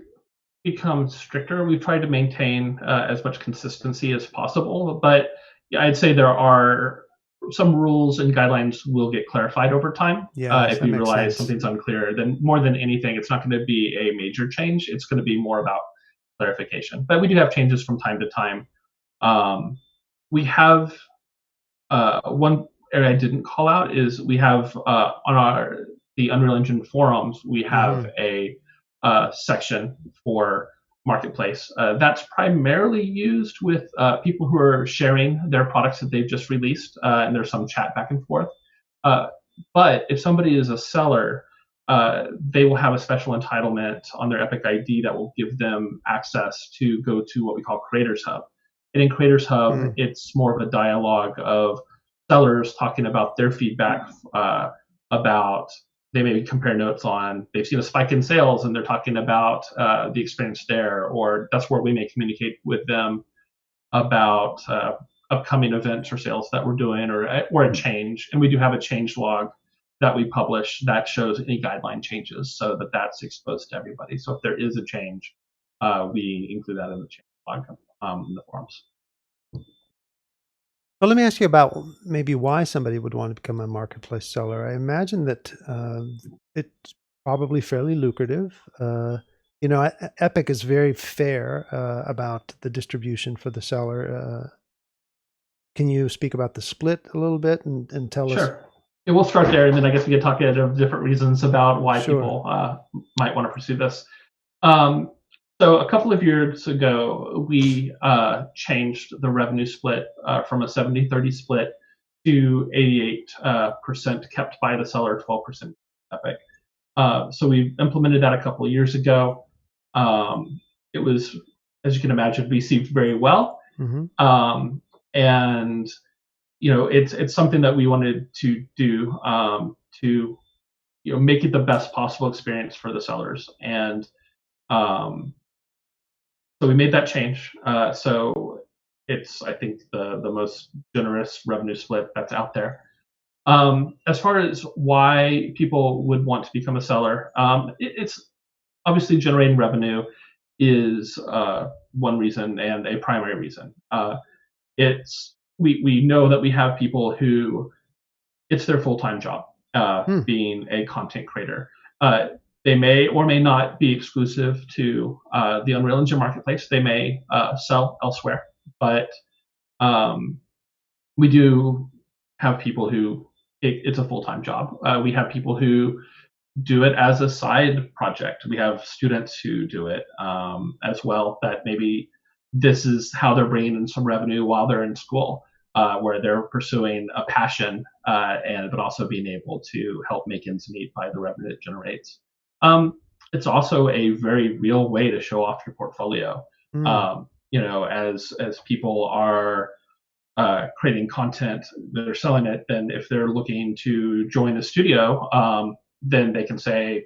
become stricter. We've tried to maintain as much consistency as possible, but I'd say there are some rules and guidelines will get clarified over time. If we realize something's unclear, then more than anything, it's not going to be a major change. It's going to be more about clarification. But we do have changes from time to time. We have one area I didn't call out is we have on the Unreal Engine forums, we have a section for Marketplace. That's primarily used with people who are sharing their products that they've just released, and there's some chat back and forth. But if somebody is a seller, they will have a special entitlement on their Epic ID that will give them access to go to what we call Creators Hub. And in Creators Hub, it's more of a dialogue of sellers talking about their feedback about, they may compare notes on, they've seen a spike in sales and they're talking about the experience there, or that's where we may communicate with them about upcoming events or sales that we're doing, or a change. And we do have a change log that we publish that shows any guideline changes so that that's exposed to everybody. So if there is a change, we include that in the change log in the forums. Well, let me ask you about maybe why somebody would want to become a marketplace seller. I imagine that it's probably fairly lucrative. Epic is very fair about the distribution for the seller. Can you speak about the split a little bit and tell us? Sure. Yeah, we'll start there, and then I guess we can talk of different reasons about why people might want to pursue this. So a couple of years ago, we changed the revenue split from a 70-30 split to 88% kept by the seller, 12% Epic. So we implemented that a couple of years ago. It was, as you can imagine, received very well. And it's something that we wanted to do to make it the best possible experience for the sellers. And so we made that change. So it's, I think, the most generous revenue split that's out there. As far as why people would want to become a seller, it's obviously generating revenue is one reason and a primary reason. We know that we have people who it's their full-time job being a content creator. They may or may not be exclusive to the Unreal Engine Marketplace. They may sell elsewhere, but we do have people who it's a full-time job. We have people who do it as a side project. We have students who do it as well, that maybe this is how they're bringing in some revenue while they're in school, where they're pursuing a passion but also being able to help make ends meet by the revenue it generates. It's also a very real way to show off your portfolio. As people are creating content, they're selling it, then if they're looking to join the studio, then they can say,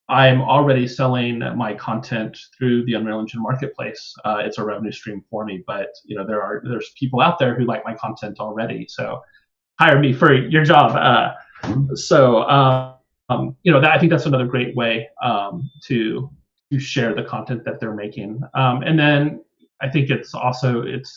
I'm already selling my content through the Unreal Engine Marketplace. It's a revenue stream for me, but there's people out there who like my content already, so hire me for your job. I think that's another great way to share the content that they're making. And then I think it's also it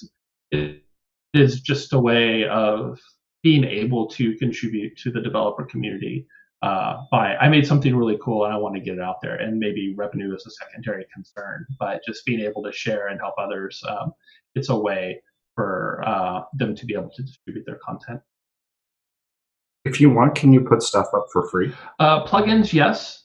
is just a way of being able to contribute to the developer community. I made something really cool and I want to get it out there, and maybe revenue is a secondary concern, but just being able to share and help others, it's a way for them to be able to distribute their content. If you want, can you put stuff up for free? Plugins, yes.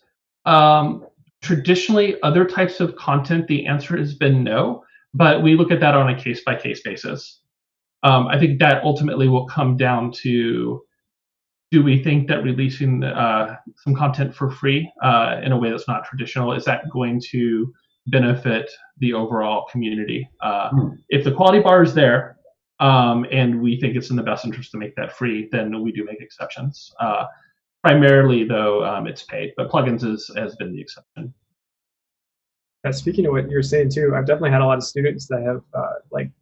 Traditionally, other types of content, the answer has been no, but we look at that on a case-by-case basis. I think that ultimately will come down to, do we think that releasing some content for free in a way that's not traditional, is that going to benefit the overall community? If the quality bar is there, and we think it's in the best interest to make that free, then we do make exceptions. Primarily, though, it's paid, but plugins has been the exception. Speaking of what you're saying too, I've definitely had a lot of students that have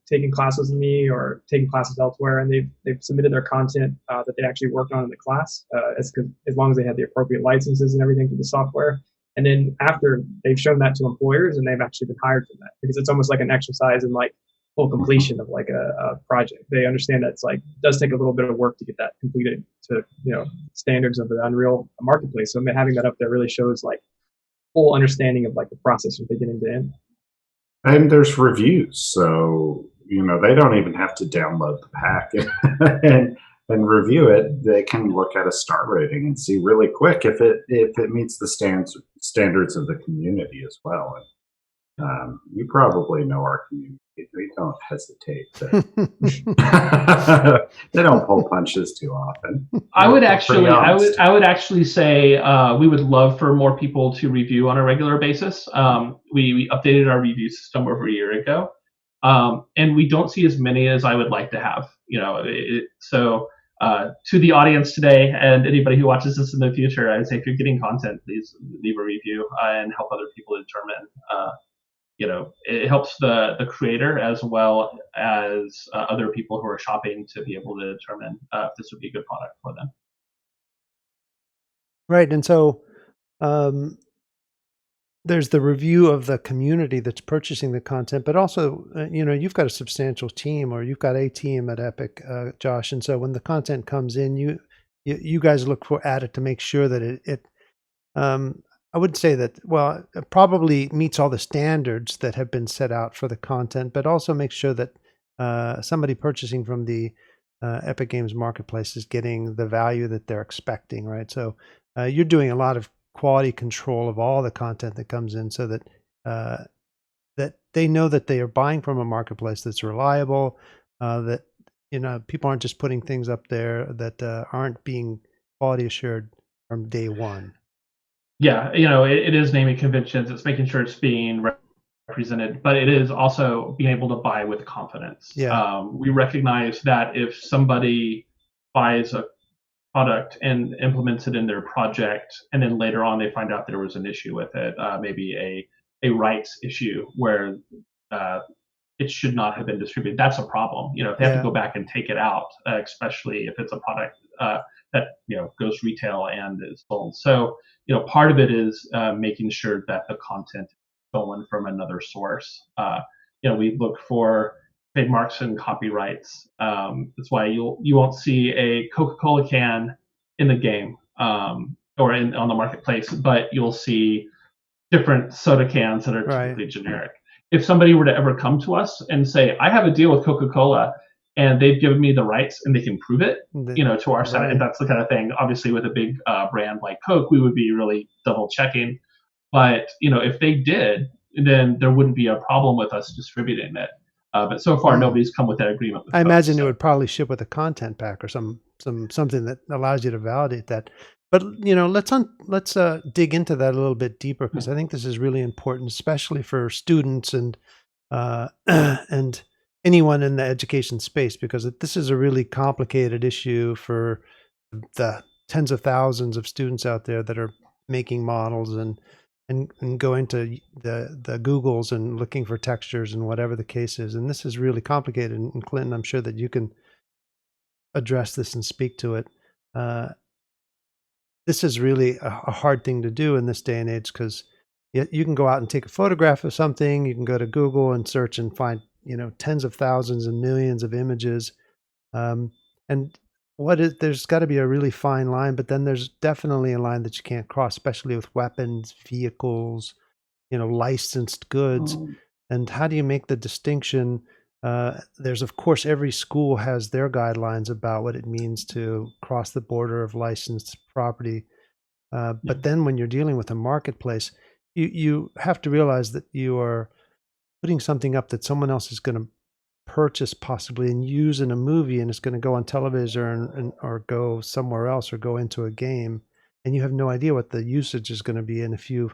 taken classes with me or taken classes elsewhere, and they've submitted their content that they actually worked on in the class, as long as they had the appropriate licenses and everything for the software. And then after, they've shown that to employers, and they've actually been hired for that, because it's almost like an exercise in full completion of a project. They understand that it does take a little bit of work to get that completed to standards of the Unreal Marketplace. So having that up there really shows full understanding of the process from beginning to end. And there's reviews, so they don't even have to download the pack and review it. They can look at a star rating and see really quick if it meets the standards of the community as well. And you probably know our community. They don't hesitate. They don't pull punches too often. I would actually say we would love for more people to review on a regular basis. We updated our review system over a year ago, and we don't see as many as I would like to have. So to the audience today and anybody who watches this in the future, I would say if you're getting content, please leave a review and help other people determine. It helps the creator as well as other people who are shopping to be able to determine if this would be a good product for them. Right. And so there's the review of the community that's purchasing the content, but also, you've got a substantial team, or you've got a team at Epic, Josh. And so when the content comes in, you guys look at it to make sure that it I would say that, well, it probably meets all the standards that have been set out for the content, but also make sure that somebody purchasing from the Epic Games Marketplace is getting the value that they're expecting, right? So you're doing a lot of quality control of all the content that comes in, so that that they know that they are buying from a marketplace that's reliable, that people aren't just putting things up there that aren't being quality assured from day one. Yeah, it is naming conventions. It's making sure it's being represented, but it is also being able to buy with confidence. Yeah. We recognize that if somebody buys a product and implements it in their project, and then later on they find out there was an issue with it, maybe a rights issue where it should not have been distributed, that's a problem. If they have to go back and take it out, especially if it's a product that goes retail and is sold. So part of it is making sure that the content is stolen from another source. We look for trademarks and copyrights. That's why you won't see a Coca-Cola can in the game or on the marketplace, but you'll see different soda cans that are typically generic. If somebody were to ever come to us and say, I have a deal with Coca-Cola and they've given me the rights and they can prove it, to our side, and that's the kind of thing. Obviously, with a big brand like Coke, we would be really double checking. But if they did, then there wouldn't be a problem with us distributing it. But so far, nobody's come with that agreement. I imagine it would probably ship with a content pack or something that allows you to validate that. But let's dig into that a little bit deeper, because I think this is really important, especially for students and anyone in the education space, because this is a really complicated issue for the tens of thousands of students out there that are making models and going to the Googles and looking for textures and whatever the case is. And this is really complicated. And Clinton, I'm sure that you can address this and speak to it. This is really a hard thing to do in this day and age, because you can go out and take a photograph of something. You can go to Google and search and find tens of thousands and millions of images, and there's got to be a really fine line, but then there's definitely a line that you can't cross, especially with weapons, vehicles, licensed goods. And how do you make the distinction? There's, of course, every school has their guidelines about what it means to cross the border of licensed property, but then when you're dealing with a marketplace, you have to realize that you are putting something up that someone else is going to purchase possibly and use in a movie, and it's going to go on television or go somewhere else or go into a game, and you have no idea what the usage is going to be. And if you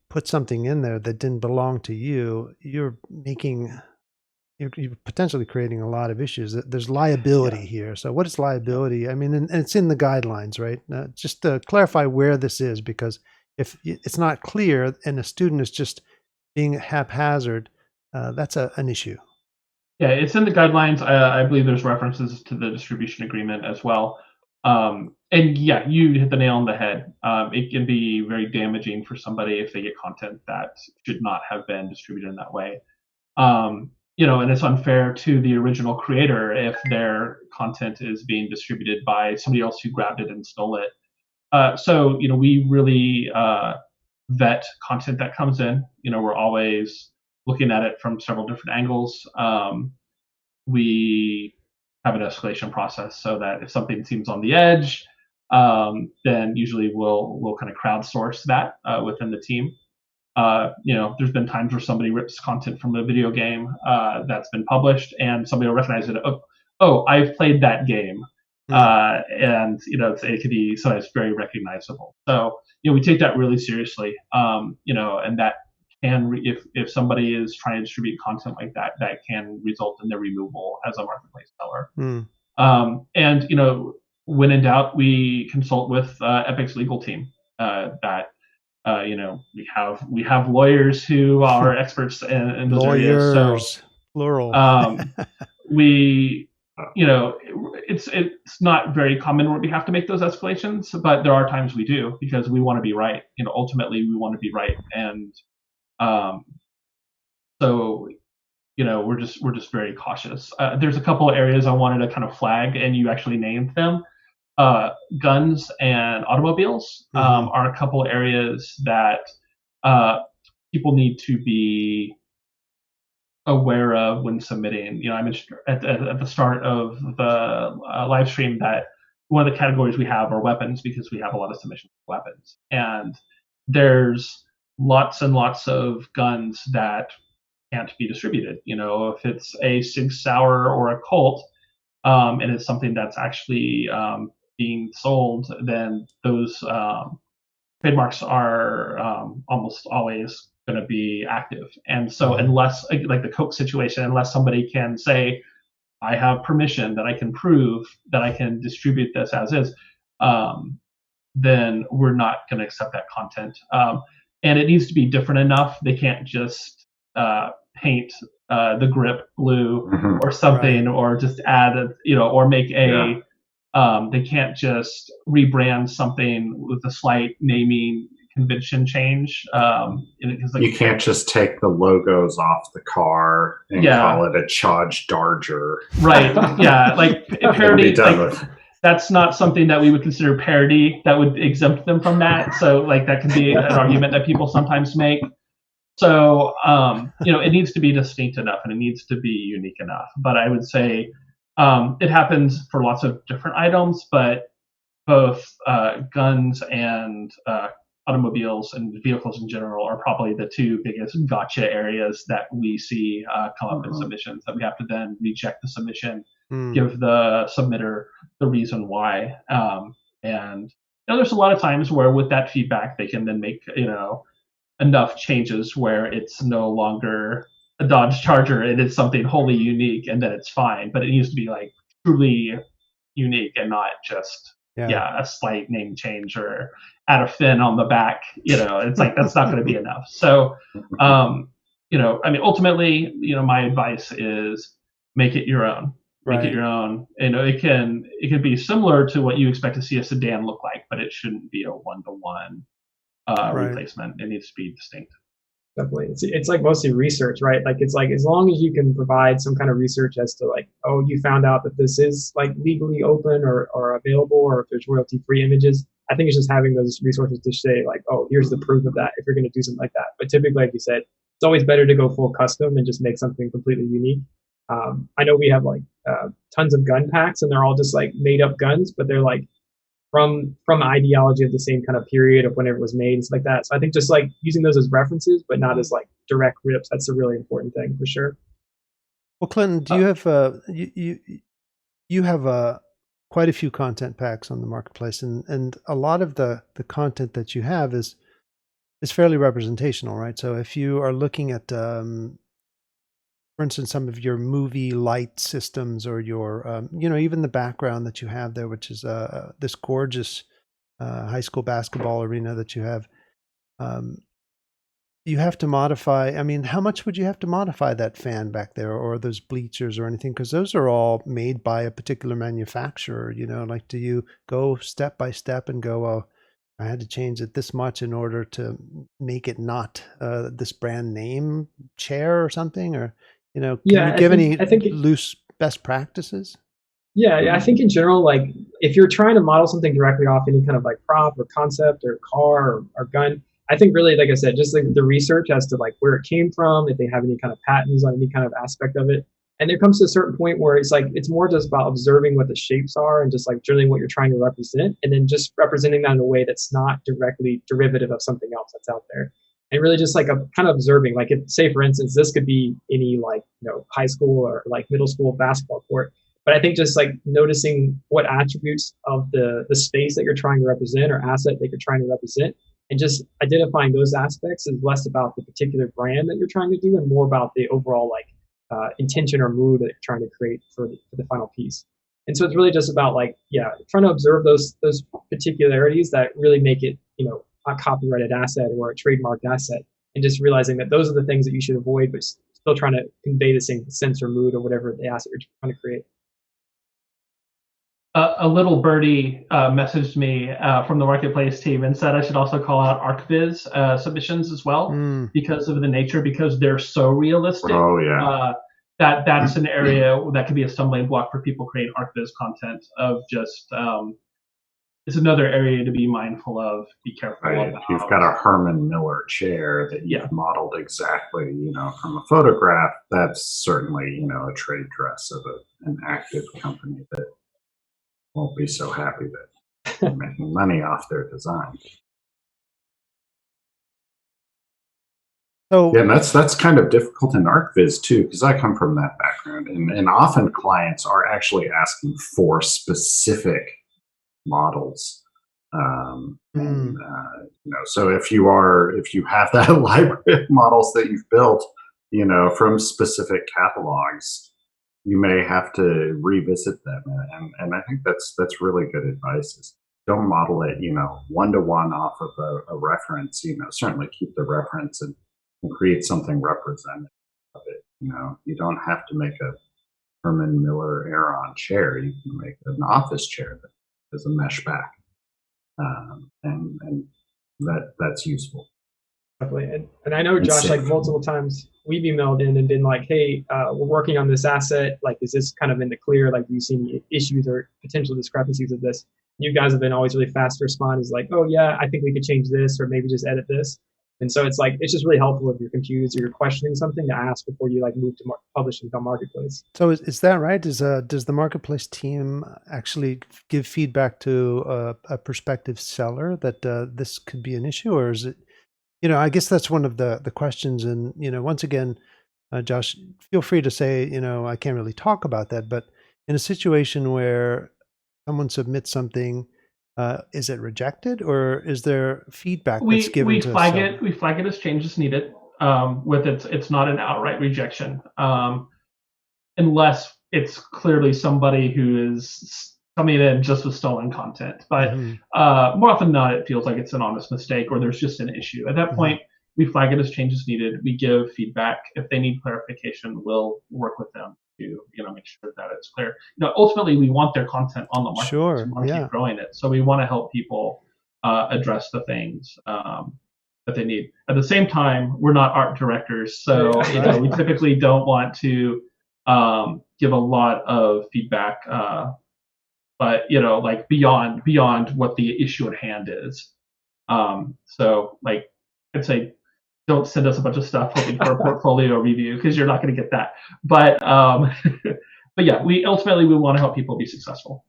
put something in there that didn't belong to you, you're potentially creating a lot of issues. There's liability here. So what is liability? I mean, and it's in the guidelines, right? Just to clarify where this is, because if it's not clear and a student is just being haphazard, that's an issue. Yeah, it's in the guidelines. I believe there's references to the distribution agreement as well. And yeah, you hit the nail on the head. It can be very damaging for somebody if they get content that should not have been distributed in that way. And it's unfair to the original creator if their content is being distributed by somebody else who grabbed it and stole it. So we really vet content that comes in. We're always looking at it from several different angles. We have an escalation process so that if something seems on the edge, then usually we'll kind of crowdsource that within the team. There's been times where somebody rips content from a video game that's been published, and somebody will recognize it. Oh, I've played that game, and it could be sometimes very recognizable. So we take that really seriously. And that can, if somebody is trying to distribute content like that, that can result in their removal as a marketplace seller. And when in doubt, we consult with Epic's legal team. We have lawyers who are experts in those areas. So, plural. It's not very common where we have to make those escalations, but there are times we do because we want to be right. Ultimately, we want to be right, and so we're just very cautious. There's a couple of areas I wanted to kind of flag, and you actually named them. Guns and automobiles are a couple areas that people need to be aware of when submitting. I mentioned at the start of the live stream that one of the categories we have are weapons, because we have a lot of submissions of weapons, and there's lots and lots of guns that can't be distributed. If it's a Sig Sauer or a Colt, and it's something that's actually being sold, then those trademarks are almost always going to be active. And so unless, like the Coke situation, unless somebody can say, I have permission that I can prove that I can distribute this as is, then we're not going to accept that content. And it needs to be different enough. They can't just paint the grip blue or something, or just add or make a they can't just rebrand something with a slight naming convention change. You can't just take the logos off the car and call it a Charge Dodger. Right. Yeah. Like parody. That's not something that we would consider parody. That would exempt them from that. So that can be an argument that people sometimes make. So it needs to be distinct enough, and it needs to be unique enough. But I would say it happens for lots of different items, but both guns and automobiles and vehicles in general are probably the two biggest gotcha areas that we see come up in submissions, that we have to then reject the submission, give the submitter the reason why. And there's a lot of times where with that feedback, they can then make enough changes where it's no longer a Dodge Charger, it is something wholly unique, and then it's fine. But it needs to be truly unique and not just a slight name change or add a fin on the back. It's that's not going to be enough. So ultimately, my advice is make it your own. Make it your own. It can be similar to what you expect to see a sedan look like, but it shouldn't be a one-to-one replacement. It needs to be distinct. Definitely. It's mostly research, right? It's as long as you can provide some kind of research as to you found out that this is legally open or available, or if there's royalty-free images. I think it's just having those resources to say here's the proof of that if you're going to do something like that. But typically, like you said, it's always better to go full custom and just make something completely unique. I know we have tons of gun packs, and they're all just made up guns, but they're from ideology of the same kind of period of whenever it was made and stuff like that. So I think just using those as references, but not as direct rips, that's a really important thing for sure. Well, Clinton, do you have you have quite a few content packs on the marketplace, and a lot of the content that you have is fairly representational, right? So if you are looking at for instance, some of your movie light systems, or your, even the background that you have there, which is this gorgeous high school basketball arena that you have. You have to modify. I mean, how much would you have to modify that fan back there, or those bleachers or anything? Because those are all made by a particular manufacturer. Do you go step by step and go, oh, I had to change it this much in order to make it not this brand name chair or something? Or can you give any loose best practices? Yeah, I think in general, if you're trying to model something directly off any kind of prop or concept or car or gun, I think really, like I said, just like the research as to like where it came from, if they have any kind of patents on any kind of aspect of it. And there comes to a certain point where it's like it's more just about observing what the shapes are and just like generally what you're trying to represent, and then just representing that in a way that's not directly derivative of something else that's out there. And really just like a kind of observing, like if, say for instance, this could be any like high school or like middle school basketball court. But I think just like noticing what attributes of the space that you're trying to represent or asset that you're trying to represent, and just identifying those aspects is less about the particular brand that you're trying to do and more about the overall like intention or mood that you're trying to create for the final piece. And so it's really just about like, yeah, trying to observe those particularities that really make it, a copyrighted asset or a trademarked asset, and just realizing that those are the things that you should avoid, but still trying to convey the same sense or mood or whatever the asset you're trying to create. A little birdie messaged me from the marketplace team and said I should also call out ArcViz submissions as well because of the nature, because they're so realistic. Oh yeah. That's an area that could be a stumbling block for people creating ArcViz content. Of just it's another area to be mindful of. Be careful right. about. If you've got a Herman Miller chair that you've modeled exactly, from a photograph, that's certainly a trade dress of an active company that won't be so happy that they're making money off their design. So yeah, and that's kind of difficult in ArcViz too, because I come from that background, and often clients are actually asking for specific models. So if you have that library of models that you've built, from specific catalogs, you may have to revisit them, and I think that's really good advice. Is don't model it, one-to-one off of a reference. Certainly keep the reference and create something representative of it. You don't have to make a Herman Miller Aeron chair. You can make an office chair that has a mesh back, and that's useful. Definitely. And I know, Josh, like multiple times we've emailed in and been like, hey, we're working on this asset. Like, is this kind of in the clear? Like, do you see any issues or potential discrepancies of this? You guys have been always really fast to respond. Is like, oh yeah, I think we could change this or maybe just edit this. And so it's like, it's just really helpful if you're confused or you're questioning something to ask before you like move to publish and become marketplace. So is that right? Does the marketplace team actually give feedback to a prospective seller that this could be an issue, or is it? I guess that's one of the questions. And, once again, Josh, feel free to say, I can't really talk about that. But in a situation where someone submits something, is it rejected, or is there feedback that's given we to flag it? We flag it as changes needed. With it's not an outright rejection, unless it's clearly somebody who is coming in just with stolen content. But more often than not, it feels like it's an honest mistake or there's just an issue. At that point, we flag it as changes needed. We give feedback. If they need clarification, we'll work with them to make sure that it's clear. Ultimately, we want their content on the market. Sure, we want to keep growing it. So we want to help people address the things that they need. At the same time, we're not art directors, so we typically don't want to give a lot of feedback. But like beyond what the issue at hand is. So like I'd say, don't send us a bunch of stuff hoping for a portfolio review, because you're not going to get that. But but yeah, we want to help people be successful.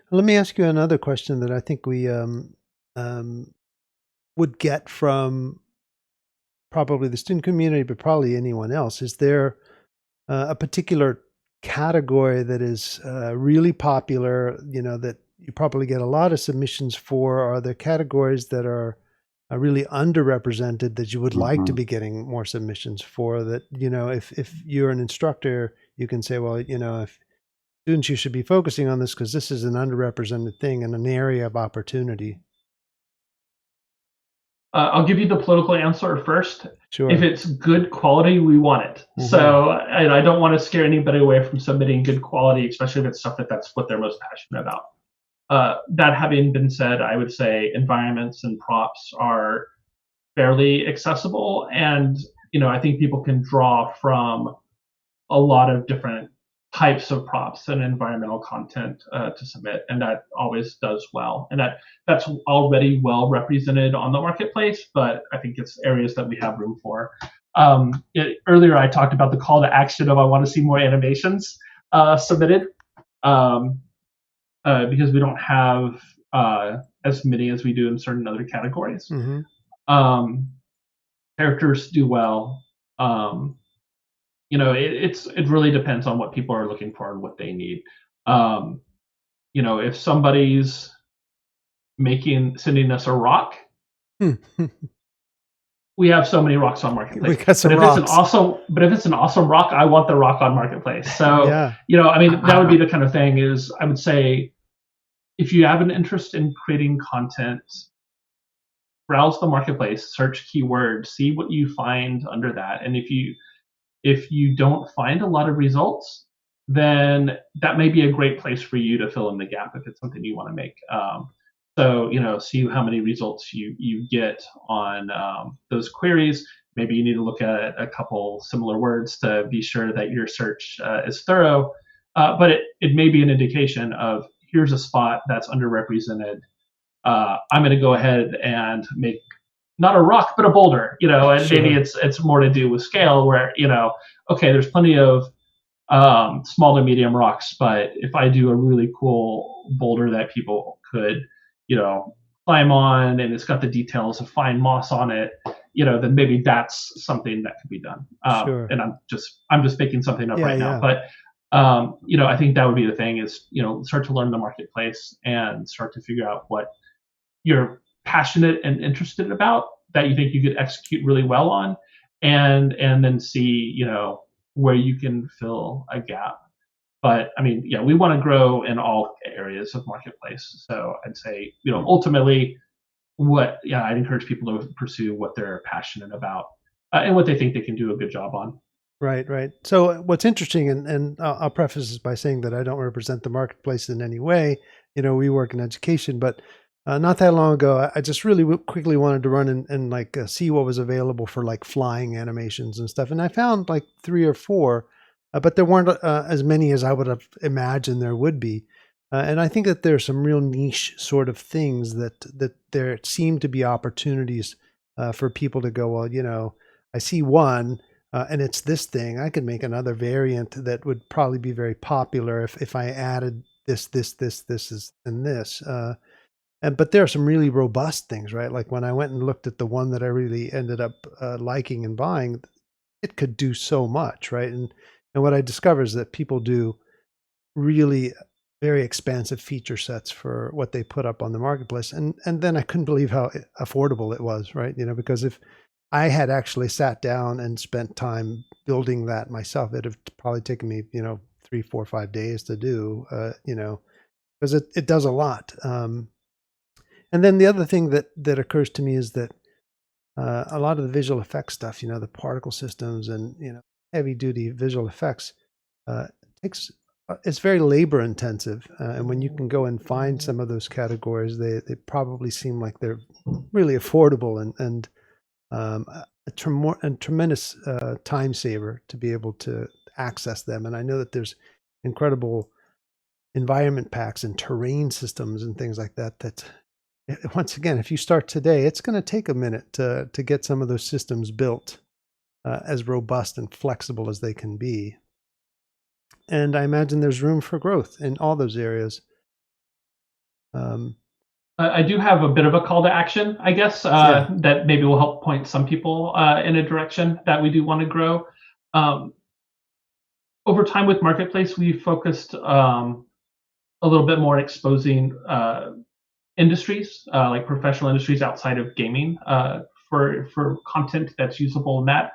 Let me ask you another question that I think we would get from probably the student community, but probably anyone else. Is there a particular category that is really popular, that you probably get a lot of submissions for? Are there categories that are really underrepresented that you would like to be getting more submissions for? That, if you're an instructor, you can say, well, if students, you should be focusing on this because this is an underrepresented thing and an area of opportunity. I'll give you the political answer first. Sure. If it's good quality, we want it. So I don't want to scare anybody away from submitting good quality, especially if it's stuff that's what they're most passionate about. That having been said, I would say environments and props are fairly accessible. And, I think people can draw from a lot of different types of props and environmental content to submit, and that always does well. And that's already well represented on the marketplace, but I think it's areas that we have room for. Earlier, I talked about the call to action of I want to see more animations submitted because we don't have as many as we do in certain other categories. Mm-hmm. Characters do well. It really depends on what people are looking for and what they need. If somebody's sending us a rock, we have so many rocks on Marketplace. We got some rocks. If it's an awesome rock, I want the rock on Marketplace. So, yeah. That would be the kind of thing is I would say, if you have an interest in creating content, browse the Marketplace, search keywords, see what you find under that. And if you don't find a lot of results, then that may be a great place for you to fill in the gap if it's something you want to make. See how many results you get on those queries. Maybe you need to look at a couple similar words to be sure that your search is thorough. But it may be an indication of here's a spot that's underrepresented. I'm going to go ahead and make not a rock, but a boulder, and Sure. maybe it's more to do with scale where, okay, there's plenty of small to medium rocks, but if I do a really cool boulder that people could, climb on and it's got the details of fine moss on it, then maybe that's something that could be done. Sure. And I'm just making something up right now, Yeah. but I think that would be the thing is, start to learn the marketplace and start to figure out what you're passionate and interested about that you think you could execute really well on, and then see, where you can fill a gap. But we want to grow in all areas of marketplace. So I'd say, ultimately, I'd encourage people to pursue what they're passionate about and what they think they can do a good job on. Right. So what's interesting, and I'll preface this by saying that I don't represent the marketplace in any way. We work in education, but not that long ago, I just really quickly wanted to run and see what was available for like flying animations and stuff. And I found like 3 or 4, but there weren't as many as I would have imagined there would be. And I think that there's some real niche sort of things that there seem to be opportunities for people to go, well, I see one and it's this thing. I could make another variant that would probably be very popular if I added this, and this. But there are some really robust things, right? Like when I went and looked at the one that I really ended up liking and buying, it could do so much, right? And what I discovered is that people do really very expansive feature sets for what they put up on the marketplace. And then I couldn't believe how affordable it was, right? Because if I had actually sat down and spent time building that myself, it'd have probably taken me, 3, 4, 5 days to do, because it does a lot. And then the other thing that occurs to me is that a lot of the visual effects stuff, the particle systems and heavy duty visual effects, it's very labor intensive. And when you can go and find some of those categories, they probably seem like they're really affordable and a tremendous time saver to be able to access them. And I know that there's incredible environment packs and terrain systems and things like that once again, if you start today, it's going to take a minute to get some of those systems built as robust and flexible as they can be. And I imagine there's room for growth in all those areas. I do have a bit of a call to action, I guess, that maybe will help point some people in a direction that we do want to grow. Over time with Marketplace, we focused a little bit more exposing industries, like professional industries outside of gaming, for content that's usable in that.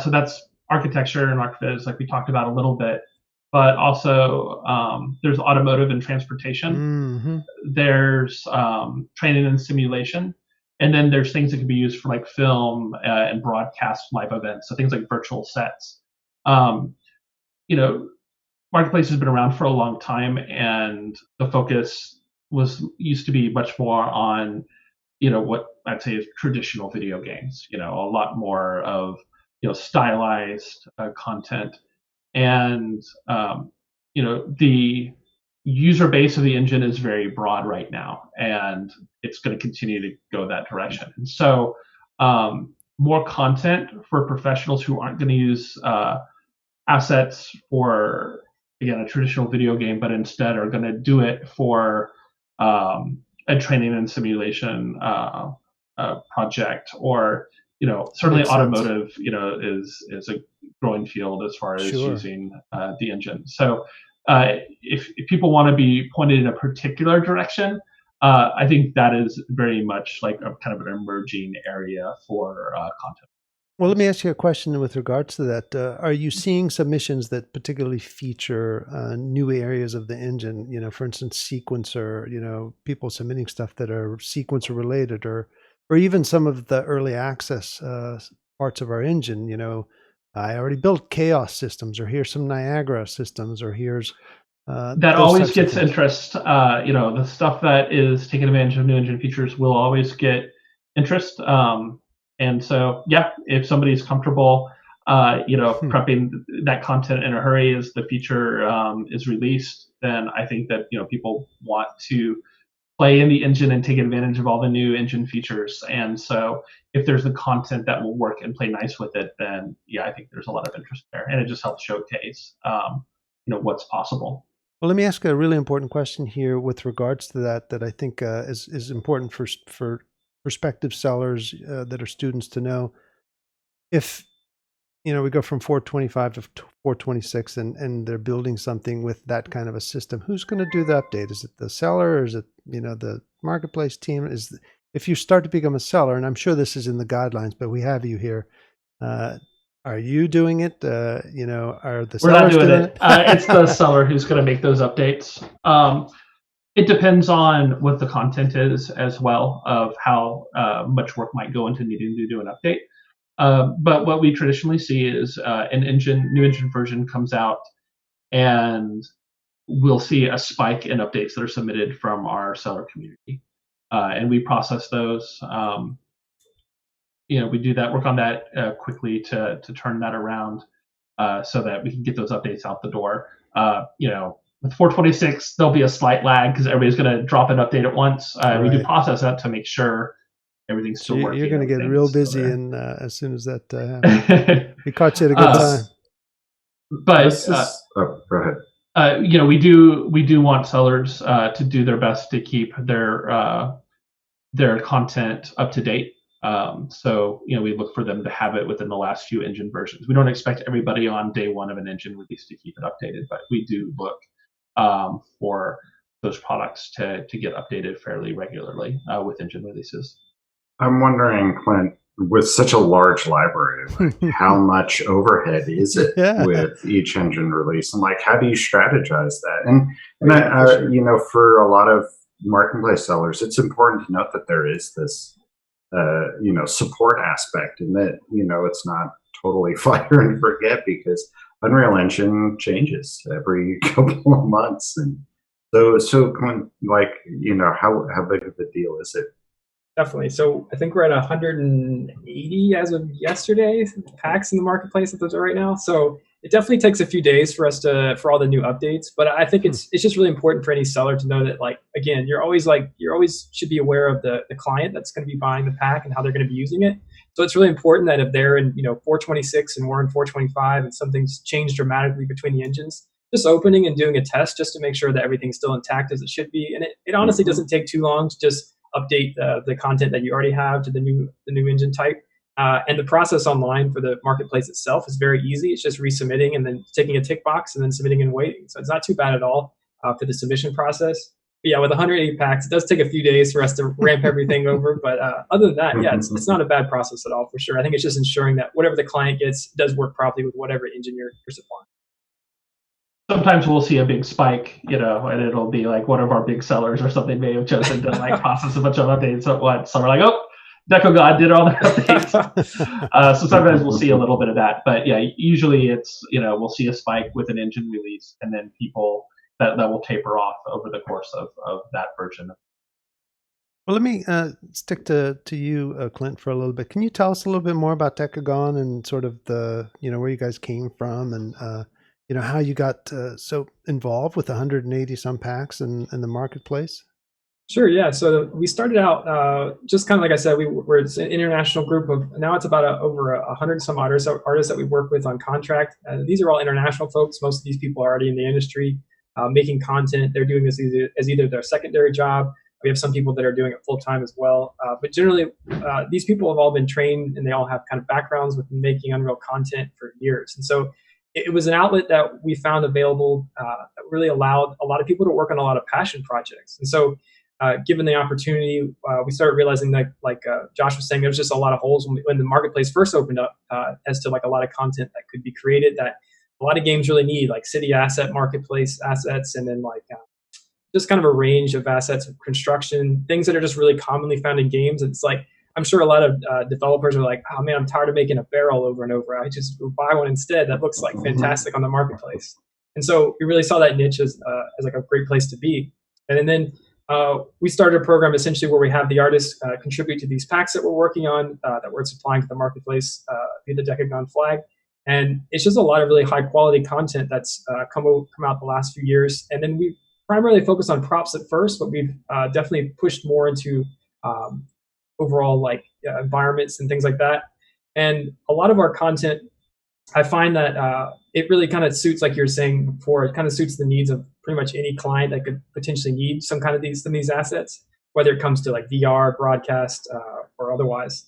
So that's architecture and archviz, like we talked about a little bit, but also there's automotive and transportation. Mm-hmm. There's training and simulation, and then there's things that can be used for like film and broadcast live events. So things like virtual sets. Marketplace has been around for a long time, and the focus used to be much more on, what I'd say is traditional video games. A lot more of stylized content, and the user base of the engine is very broad right now, and it's going to continue to go that direction. And so more content for professionals who aren't going to use assets for, again, a traditional video game, but instead are going to do it for a training and simulation project, or certainly Makes sense. automotive is a growing field as far as Sure. using the engine. So if people want to be pointed in a particular direction, I think that is very much like a kind of an emerging area for content. Well, let me ask you a question with regards to that. Are you seeing submissions that particularly feature new areas of the engine? For instance, sequencer. People submitting stuff that are sequencer related, or even some of the early access parts of our engine. I already built Chaos systems, or here's some Niagara systems, or here's that those always types of gets things. interest. The stuff that is taking advantage of new engine features will always get interest. And so, yeah, if somebody's comfortable, prepping that content in a hurry as the feature is released, then I think that people want to play in the engine and take advantage of all the new engine features. And so, if there's the content that will work and play nice with it, then yeah, I think there's a lot of interest there, and it just helps showcase, what's possible. Well, let me ask a really important question here with regards to that I think is important for prospective sellers that are students to know. If we go from 425 to 426, and they're building something with that kind of a system, who's going to do the update? Is it the seller, or is it the marketplace team? If you start to become a seller, and I'm sure this is in the guidelines, but we have you here. Are you doing it? Are the We're not sellers doing it. It's the seller who's going to make those updates. It depends on what the content is as well, of how much work might go into needing to do an update. But what we traditionally see is new engine version comes out, and we'll see a spike in updates that are submitted from our seller community, and we process those. We do that, work on that quickly to turn that around so that we can get those updates out the door. With 426, there'll be a slight lag because everybody's going to drop an update at once. We do Right. process that to make sure everything's So still working. you're going to get everything's real still busy, there. and as soon as that happens, we caught you at a good time. But go ahead. we do want sellers to do their best to keep their content up to date. So we look for them to have it within the last few engine versions. We don't expect everybody on day one of an engine release to keep it updated, but we do look for those products to get updated fairly regularly with engine releases. I'm wondering, Clint, with such a large library, how much overhead is it with each engine release, and how do you strategize that? And for a lot of marketplace sellers, it's important to note that there is this support aspect, and that it's not totally fire and forget, because Unreal Engine changes every couple of months, and so how big of a deal is it? Definitely. So I think we're at 180 as of yesterday packs in the marketplace at those right now. So it definitely takes a few days for all the new updates. But I think it's just really important for any seller to know that, again, you're always should be aware of the client that's going to be buying the pack and how they're going to be using it. So it's really important that if they're in 426 and we're in 425 and something's changed dramatically between the engines, just opening and doing a test just to make sure that everything's still intact as it should be. And it honestly doesn't take too long to just update the content that you already have to the new engine type. And the process online for the marketplace itself is very easy. It's just resubmitting and then taking a tick box and then submitting and waiting. So it's not too bad at all for the submission process. But yeah, with 180 packs, it does take a few days for us to ramp everything over. But other than that, yeah, it's not a bad process at all, for sure. I think it's just ensuring that whatever the client gets does work properly with whatever engine you're supplying. Sometimes we'll see a big spike, and it'll be like one of our big sellers or something may have chosen to process a bunch of updates at once. So we're like, oh, DecoGod did all the updates. So sometimes we'll see a little bit of that, but yeah, usually it's we'll see a spike with an engine release, and then people that will taper off over the course of that version. Well, let me stick to you, Clint, for a little bit. Can you tell us a little bit more about Decagon and sort of the where you guys came from, and how you got so involved with 180 some packs in the marketplace? Sure, yeah. So we started out just kind of like I said, we're it's an international group of now it's about over 100 some artists that we work with on contract. These are all international folks. Most of these people are already in the industry making content. They're doing this as either their secondary job. We have some people that are doing it full time as well. But generally, these people have all been trained and they all have kind of backgrounds with making Unreal content for years. And so it was an outlet that we found available that really allowed a lot of people to work on a lot of passion projects. And so given the opportunity, we started realizing that, like Josh was saying, there was just a lot of holes when the marketplace first opened up as to like a lot of content that could be created that a lot of games really need, like city asset marketplace assets, and then like just kind of a range of assets of construction, things that are just really commonly found in games. It's like I'm sure a lot of developers are like, oh man, I'm tired of making a barrel over and over. I just buy one instead. That looks like fantastic on the marketplace. And so we really saw that niche as like a great place to be. And then we started a program essentially where we have the artists contribute to these packs that we're working on, that we're supplying to the marketplace via the Decagon flag. And it's just a lot of really high quality content that's come out the last few years. And then we primarily focused on props at first, but we've definitely pushed more into overall like environments and things like that. And a lot of our content, I find that it really kind of suits, like you were saying before, it kind of suits the needs of pretty much any client that could potentially need some kind of these assets, whether it comes to like VR, broadcast, or otherwise.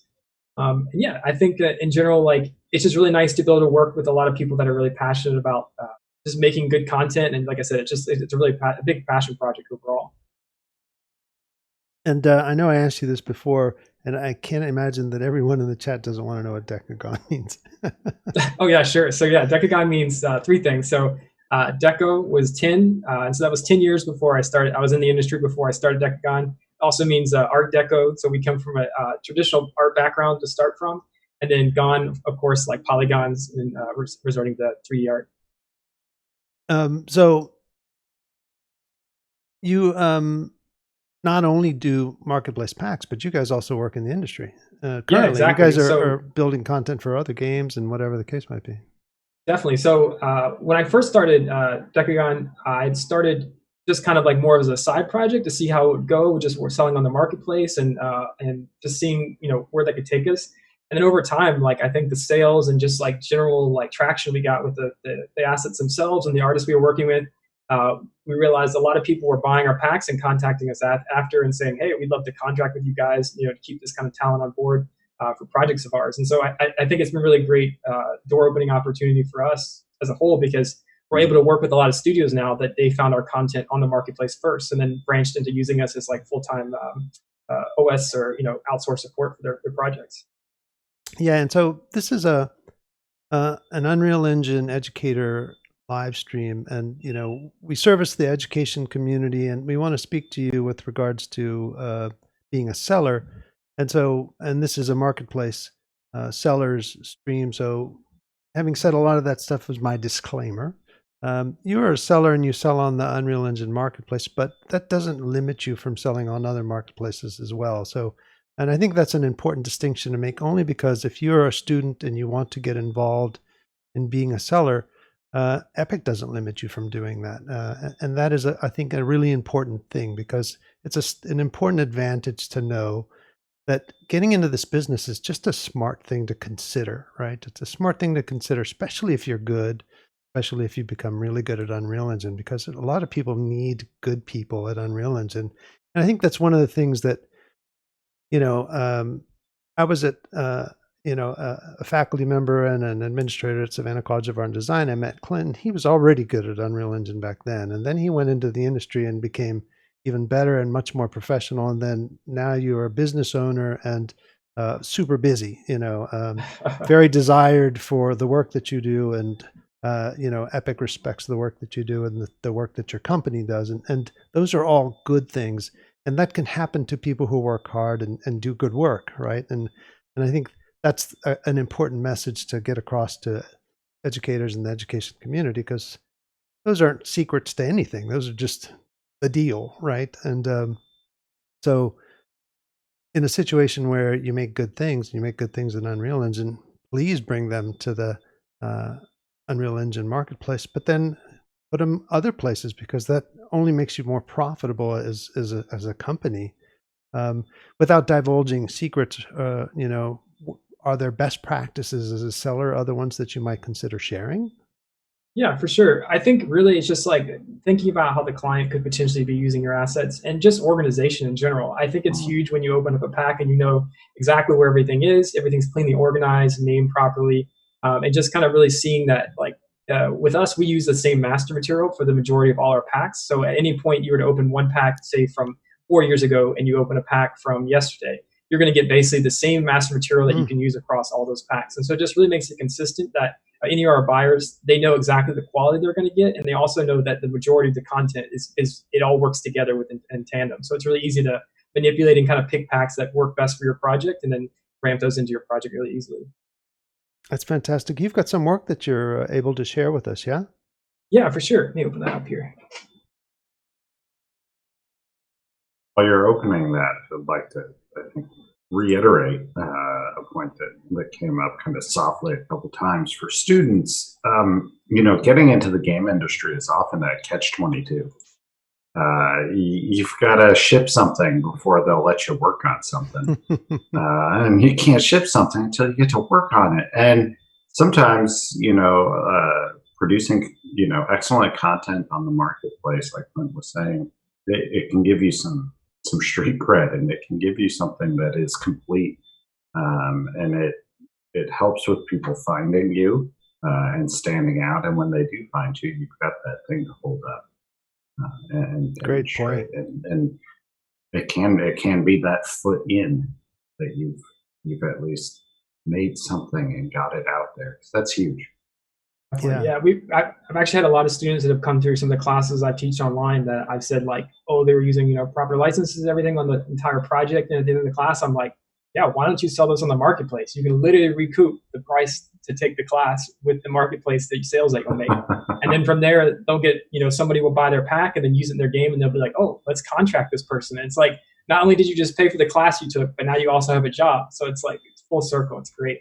And yeah, I think that in general, like it's just really nice to be able to work with a lot of people that are really passionate about just making good content. And like I said, it's a really a big passion project overall. And I know I asked you this before, and I can't imagine that everyone in the chat doesn't want to know what Decagon means. Oh yeah, sure. So yeah, Decagon means three things. So Deco was 10, and so that was 10 years before I started. I was in the industry before I started Decagon. Also means Art Deco. So we come from a traditional art background to start from, and then Gon, of course, like polygons and resorting to 3D art. So you not only do marketplace packs, but you guys also work in the industry. Currently, Yeah, exactly. You guys are building content for other games and whatever the case might be. Definitely. So when I first started Decagon, I'd started just kind of like more as a side project to see how it would go. Just we're selling on the marketplace and just seeing where that could take us. And then over time, like I think the sales and just like general like traction we got with the assets themselves and the artists we were working with, we realized a lot of people were buying our packs and contacting us after and saying, "Hey, we'd love to contract with you guys, to keep this kind of talent on board for projects of ours." And so I think it's been really great door opening opportunity for us as a whole because we're able to work with a lot of studios now that they found our content on the marketplace first and then branched into using us as like full time OS or outsource support for their projects. Yeah, and so this is an Unreal Engine educator live stream, and we service the education community, and we want to speak to you with regards to being a seller. And this is a marketplace sellers stream. So having said a lot of that stuff was my disclaimer. You are a seller and you sell on the Unreal Engine marketplace, but that doesn't limit you from selling on other marketplaces as well. So, and I think that's an important distinction to make, only because if you're a student and you want to get involved in being a seller, Epic doesn't limit you from doing that. And that is, I think, a really important thing, because it's an important advantage to know that getting into this business is just a smart thing to consider, right? It's a smart thing to consider, especially if you're good, especially if you become really good at Unreal Engine, because a lot of people need good people at Unreal Engine. And I think that's one of the things that, I was at, a faculty member and an administrator at Savannah College of Art and Design. I met Clinton. He was already good at Unreal Engine back then. And then he went into the industry and became even better and much more professional. And then now you're a business owner and super busy, very desired for the work that you do. And, Epic respects the work that you do and the work that your company does. And those are all good things. And that can happen to people who work hard and do good work, right? And I think that's an important message to get across to educators in the education community, because those aren't secrets to anything. Those are just the deal, right? And so in a situation where you make good things in Unreal Engine, please bring them to the Unreal Engine Marketplace, but then put them other places because that only makes you more profitable as a company. Without divulging secrets, are there best practices as a seller, other ones that you might consider sharing? Yeah, for sure. I think really it's just like thinking about how the client could potentially be using your assets and just organization in general. I think it's huge when you open up a pack and you know exactly where everything is, everything's cleanly organized, named properly, and just kind of really seeing that like with us, we use the same master material for the majority of all our packs. So at any point you were to open one pack, say from 4 years ago, and you open a pack from yesterday, you're going to get basically the same master material that you can use across all those packs. And so it just really makes it consistent that any of our buyers, they know exactly the quality they're going to get, and they also know that the majority of the content is it all works together in tandem. So it's really easy to manipulate and kind of pick packs that work best for your project, and then ramp those into your project really easily. That's fantastic. You've got some work that you're able to share with us, yeah? Yeah, for sure. Let me open that up here. While you're opening that, I'd like to, I think, reiterate a point that came up kind of softly a couple times for students. Getting into the game industry is often a catch-22. You've got to ship something before they'll let you work on something. And you can't ship something until you get to work on it. And sometimes, producing, excellent content on the marketplace, like Clint was saying, it can give you some street cred, and it can give you something that is complete. And it helps with people finding you and standing out. And when they do find you, you've got that thing to hold up. And Great point. And it can be that foot in that you've at least made something and got it out there. That's huge. Yeah, I've actually had a lot of students that have come through some of the classes I teach online that I've said like, oh, they were using proper licenses and everything on the entire project, and at the end of the class, I'm like, yeah, why don't you sell those on the marketplace? You can literally recoup the price to take the class with the marketplace sales that you'll make, and then from there they'll get somebody will buy their pack and then use it in their game, and they'll be like, oh, let's contract this person. And it's like not only did you just pay for the class you took, but now you also have a job. So it's like it's full circle. It's great.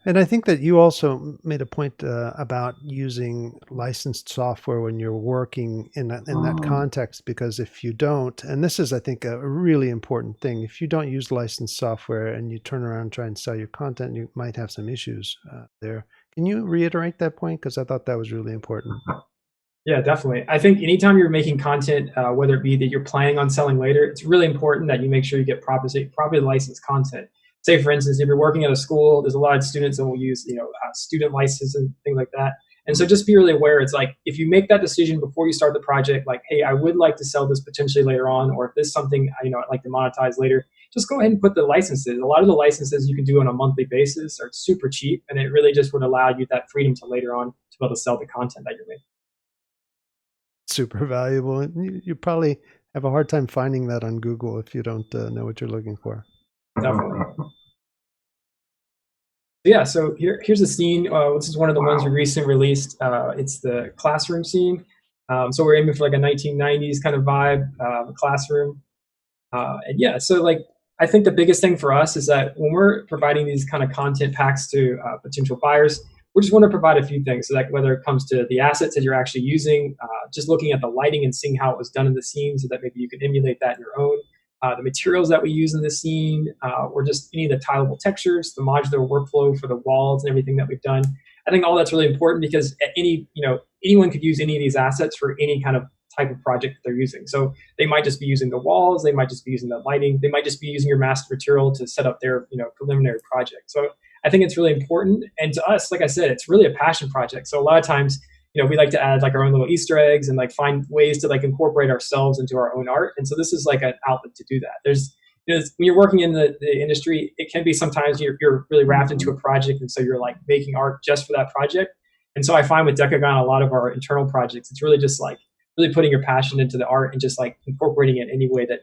And I think that you also made a point about using licensed software when you're working in that context, because if you don't, and this is, I think, a really important thing, if you don't use licensed software and you turn around and try and sell your content, you might have some issues there. Can you reiterate that point? Because I thought that was really important. Yeah, definitely. I think anytime you're making content, whether it be that you're planning on selling later, it's really important that you make sure you get properly licensed content. Say, for instance, if you're working at a school, there's a lot of students that will use, student licenses and things like that. And so just be really aware. It's like, if you make that decision before you start the project, like, hey, I would like to sell this potentially later on, or if this is something, I'd like to monetize later, just go ahead and put the licenses. A lot of the licenses you can do on a monthly basis are super cheap, and it really just would allow you that freedom to later on to be able to sell the content that you're making. Super valuable. And you probably have a hard time finding that on Google if you don't know what you're looking for. Definitely. Yeah, so here's a scene. This is one of the ones we recently released. It's the classroom scene. So we're aiming for like a 1990s kind of vibe, a classroom. And yeah, so like I think the biggest thing for us is that when we're providing these kind of content packs to potential buyers, we just want to provide a few things. So like whether it comes to the assets that you're actually using, just looking at the lighting and seeing how it was done in the scene, so that maybe you can emulate that in your own. The materials that we use in the scene, or just any of the tileable textures, the modular workflow for the walls and everything that we've done. I think all that's really important because anyone could use any of these assets for any kind of type of project that they're using. So they might just be using the walls, they might just be using the lighting, they might just be using your master material to set up their preliminary project. So I think it's really important. And to us, like I said, it's really a passion project. So a lot of times, we like to add like our own little Easter eggs and like find ways to like incorporate ourselves into our own art. And so this is like an outlet to do that. There's, when you're working in the industry, it can be sometimes you're really wrapped into a project. And so you're like making art just for that project. And so I find with Decagon, a lot of our internal projects, it's really just like really putting your passion into the art and just like incorporating it in any way that,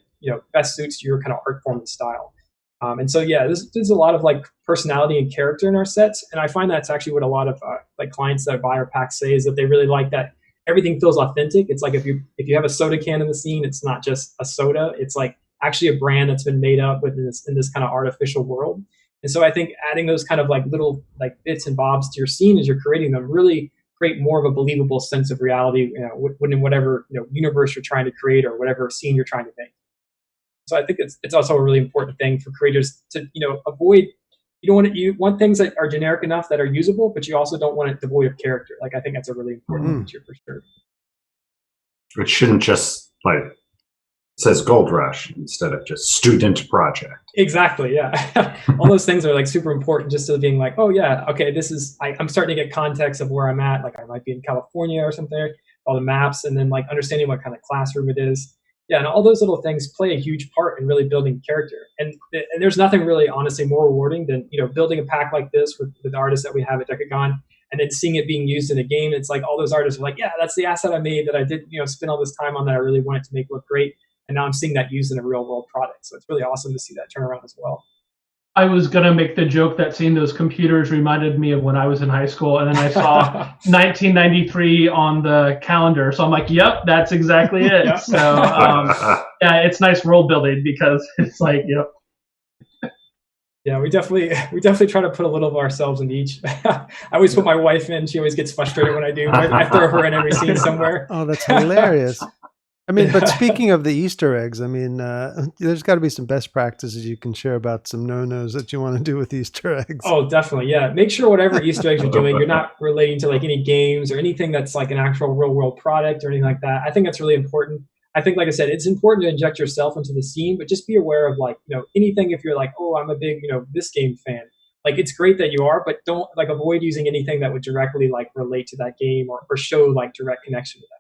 best suits your kind of art form and style. And so, yeah, there's a lot of like personality and character in our sets. And I find that's actually what a lot of like clients that buy our packs say, is that they really like that everything feels authentic. It's like if you have a soda can in the scene, it's not just a soda. It's like actually a brand that's been made up in this kind of artificial world. And so I think adding those kind of like little like bits and bobs to your scene as you're creating them really create more of a believable sense of reality, in whatever universe you're trying to create or whatever scene you're trying to make. So I think it's also a really important thing for creators to avoid. You want things that are generic enough that are usable, but you also don't want it devoid of character. Like I think that's a really important feature for sure. It shouldn't just says Gold Rush instead of just student project. Exactly. Yeah. All those things are like super important just to being like, oh yeah, okay, I'm starting to get context of where I'm at. Like I might be in California or something, all the maps, and then like understanding what kind of classroom it is. Yeah. And all those little things play a huge part in really building character. And there's nothing really honestly more rewarding than, building a pack like this with the artists that we have at Decagon and then seeing it being used in a game. It's like all those artists are like, yeah, that's the asset I made that I did, spend all this time on that I really wanted to make look great. And now I'm seeing that used in a real world product. So it's really awesome to see that turn around as well. I was going to make the joke that seeing those computers reminded me of when I was in high school. And then I saw 1993 on the calendar. So I'm like, yep, that's exactly it. Yep. So yeah, it's nice world building because it's like, yep. Yeah, we definitely try to put a little of ourselves into each. I always put my wife in. She always gets frustrated when I do. I throw her in every scene somewhere. Oh, that's hilarious. I mean, but speaking of the Easter eggs, I mean, there's got to be some best practices you can share about some no-nos that you want to do with Easter eggs. Oh, definitely. Yeah. Make sure whatever Easter eggs you're doing, you're not relating to like any games or anything that's like an actual real world product or anything like that. I think that's really important. I think, like I said, it's important to inject yourself into the scene, but just be aware of like, anything if you're like, oh, I'm a big, this game fan. Like, it's great that you are, but don't like avoid using anything that would directly like relate to that game or show like direct connection to that.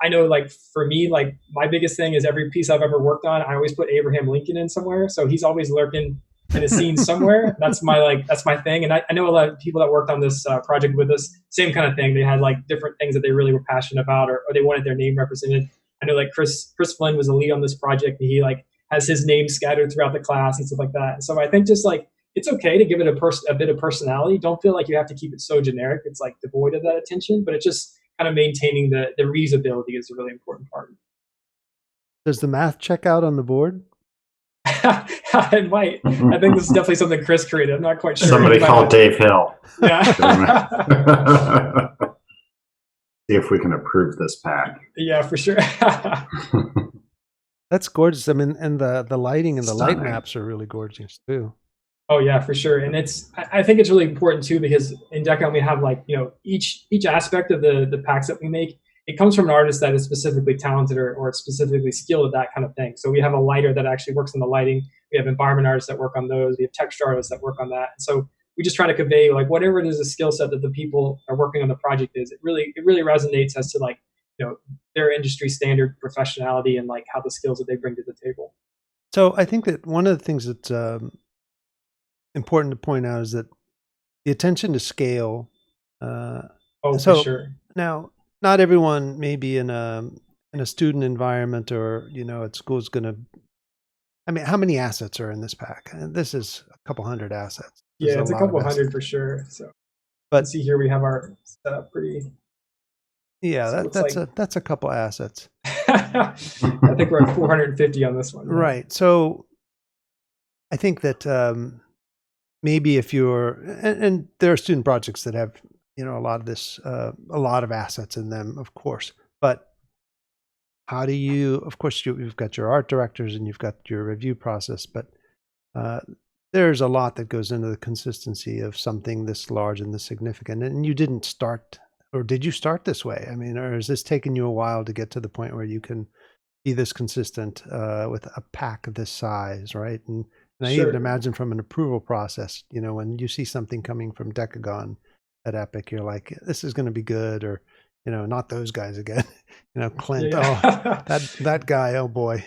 I know, like for me, like my biggest thing is every piece I've ever worked on, I always put Abraham Lincoln in somewhere, so he's always lurking in a scene somewhere. That's my thing. And I know a lot of people that worked on this project with us, same kind of thing. They had like different things that they really were passionate about, or they wanted their name represented. I know like Chris Flynn was the lead on this project, and he like has his name scattered throughout the class and stuff like that. And so I think just like it's okay to give it a bit of personality. Don't feel like you have to keep it so generic. It's like devoid of that attention, but it just kind of maintaining the reusability is a really important part. Does the math check out on the board? It might. I think this is definitely something Chris created. I'm not quite sure. Somebody call Dave Hill. Yeah. See if we can approve this pack. Yeah, for sure. That's gorgeous. I mean, and the lighting and the light maps are really gorgeous too. Oh yeah, for sure. And I think it's really important too, because in Decagon we have like, each aspect of the packs that we make, it comes from an artist that is specifically talented or specifically skilled at that kind of thing. So we have a lighter that actually works on the lighting. We have environment artists that work on those. We have texture artists that work on that. And so we just try to convey like whatever it is, a skill set that the people are working on the project is. It really resonates as to like, their industry standard professionality and like how the skills that they bring to the table. So I think that one of the things that's important to point out is that the attention to scale. For sure. Now, not everyone may be in a student environment or at school is going to. I mean, how many assets are in this pack? This is a couple hundred assets. Yeah, it's a couple hundred for sure. So, but see here we have our setup pretty. Yeah, so that's a couple assets. I think we're at 450 on this one. Right. So, I think that. Maybe if you're, and there are student projects that have, a lot of this, a lot of assets in them, of course. But how do you, of course, you've got your art directors and you've got your review process, but there's a lot that goes into the consistency of something this large and this significant. And you didn't start, or did you start this way? I mean, or has this taken you a while to get to the point where you can be this consistent with a pack of this size, right? And I even imagine from an approval process, when you see something coming from Decagon at Epic, you're like, this is going to be good, or, not those guys again. Clint, oh, that guy, oh boy,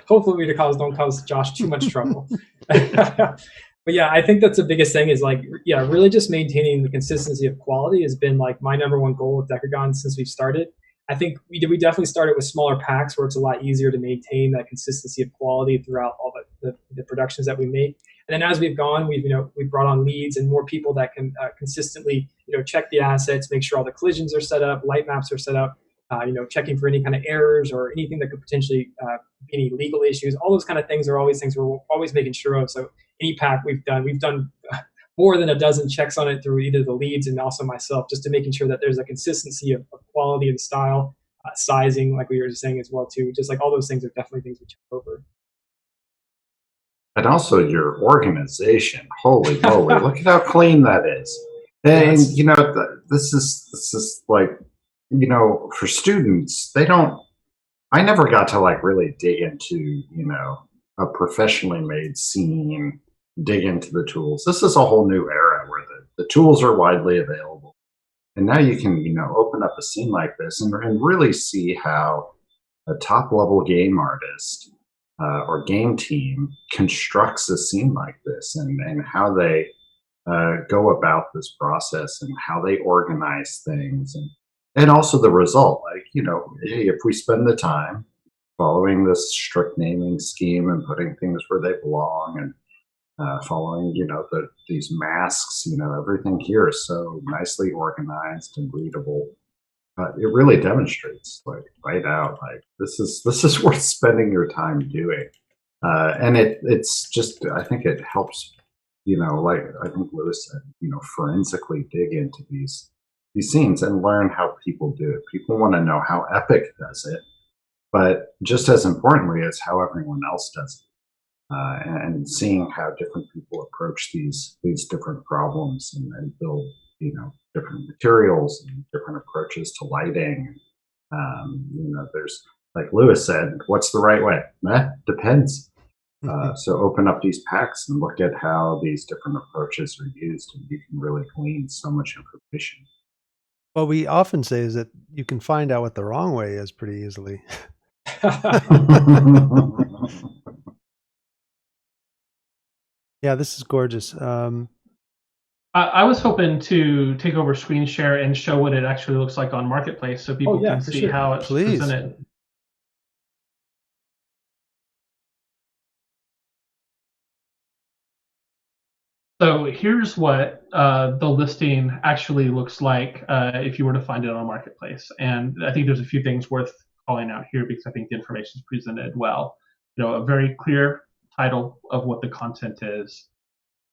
Hopefully don't cause Josh too much trouble. But yeah, I think that's the biggest thing is like, really just maintaining the consistency of quality has been like my number one goal with Decagon since we've started. I think we definitely started with smaller packs where it's a lot easier to maintain that consistency of quality throughout all the productions that we make. And then as we've gone, we've brought on leads and more people that can consistently check the assets, make sure all the collisions are set up, light maps are set up, checking for any kind of errors or anything that could potentially be any legal issues. All those kind of things are always things we're always making sure of. So any pack we've done more than a dozen checks on it through either the leads and also myself, just to making sure that there's a consistency of quality and style, sizing, like we were just saying as well too. Just like all those things are definitely things we check over. And also your organization. Holy moly! Look at how clean that is. And Yes. you know, this is like, you know, for students, they don't. I never got to like really dig into, you know, a professionally made scene, dig into the tools. This is a whole new era where the tools are widely available. And now you can, you know, open up a scene like this and really see how a top level game artist or game team constructs a scene like this, and how they go about this process and how they organize things, and also the result. Like, you know, hey, if we spend the time following this strict naming scheme and putting things where they belong, and following, you know, these masks, you know, everything here is so nicely organized and readable. It really demonstrates, like, right out, like, this is worth spending your time doing. And it's just, I think it helps, you know, like I think Lewis said, you know, forensically dig into these scenes and learn how people do it. People want to know how Epic does it, but just as importantly is how everyone else does it. And seeing how different people approach these different problems, and build, you know, different materials and different approaches to lighting. You know, there's, like Lewis said, what's the right way? Depends. So open up these packs and look at how these different approaches are used, and you can really glean so much information. What we often say is that you can find out what the wrong way is pretty easily. Yeah, this is gorgeous. I was hoping to take over screen share and show what it actually looks like on Marketplace, so people Yeah, can for see sure. how it's Please. presented. So here's what the listing actually looks like if you were to find it on Marketplace. And I think there's a few things worth calling out here because I think the information is presented well. You know, a very clear title of what the content is.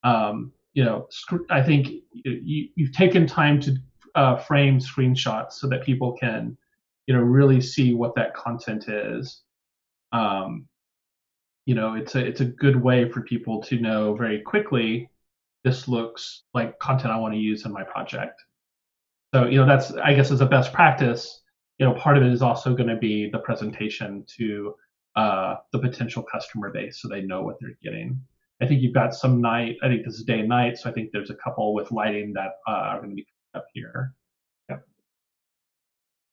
You know, I think you've taken time to frame screenshots so that people can, you know, really see what that content is. You know, it's a good way for people to know very quickly, this looks like content I want to use in my project. So, you know, that's, I guess, as a best practice, you know, part of it is also going to be the presentation to the potential customer base so they know what they're getting. I think you've got some night, I think this is day and night, so I think there's a couple with lighting that are going to be up here.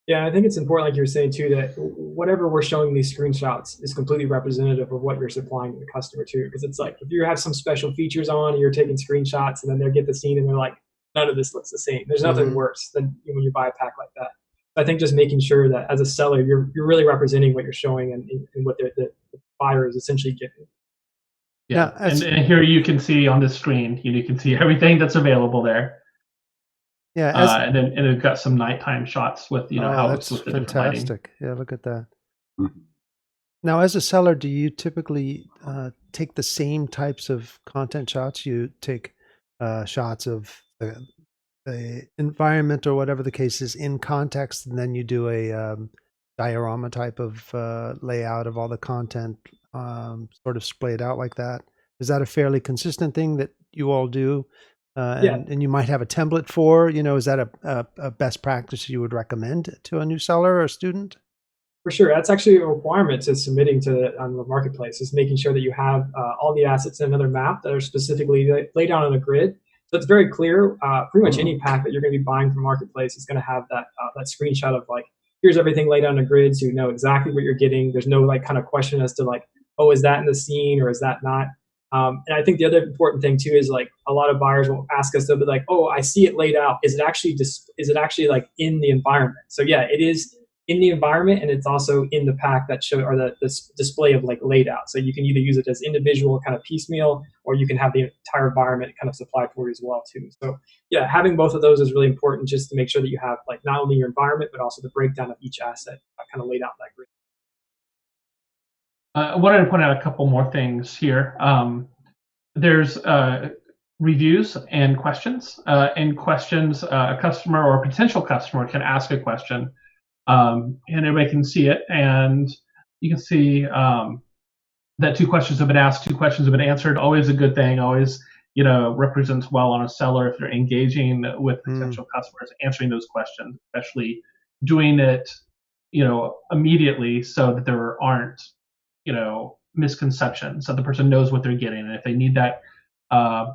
Yeah, I think it's important, like you were saying too, that whatever we're showing these screenshots is completely representative of what you're supplying to the customer too. Because it's like if you have some special features on, and you're taking screenshots, and then they get the scene and they're like, none of this looks the same. There's nothing worse than when you buy a pack like that. I think just making sure that as a seller, you're really representing what you're showing, and what the buyer is essentially getting. Yeah, Now, and here you can see on this screen, you can see everything that's available there. yeah, and we've got some nighttime shots with, you know, how it's that's with the different lighting. fantastic. Yeah, look at that. Mhm. Now, as a seller, do you typically take the same types of content shots? You take shots of the environment or whatever the case is in context, and then you do a diorama type of layout of all the content, sort of splayed out like that. Is that a fairly consistent thing that you all do? Yeah. And you might have a template for, you know, is that a best practice you would recommend to a new seller or a student? For sure, that's actually a requirement to submitting to on the marketplace, is making sure that you have all the assets in another map that are specifically laid out on a grid. So it's very clear. Pretty much any pack that you're going to be buying from marketplace is going to have that screenshot of like, here's everything laid out on a grid, so you know exactly what you're getting. There's no like kind of question as to like, oh, is that in the scene or is that not? And I think the other important thing too is like a lot of buyers will ask us, they'll be like, oh, I see it laid out. Is it actually like in the environment? So yeah, it is in the environment, and it's also in the pack that show, or the display of like laid out. So you can either use it as individual kind of piecemeal, or you can have the entire environment kind of supplied for you as well too. So yeah, having both of those is really important, just to make sure that you have like not only your environment but also the breakdown of each asset kind of laid out in that grid. I wanted to point out a couple more things here. There's reviews and questions. A customer or a potential customer can ask a question, and everybody can see it, and you can see that 2 questions have been asked, 2 questions have been answered. Always a good thing. Always, represents well on a seller if they're engaging with potential customers, answering those questions, especially doing it, immediately, so that there aren't, misconceptions. So the person knows what they're getting, and if they need that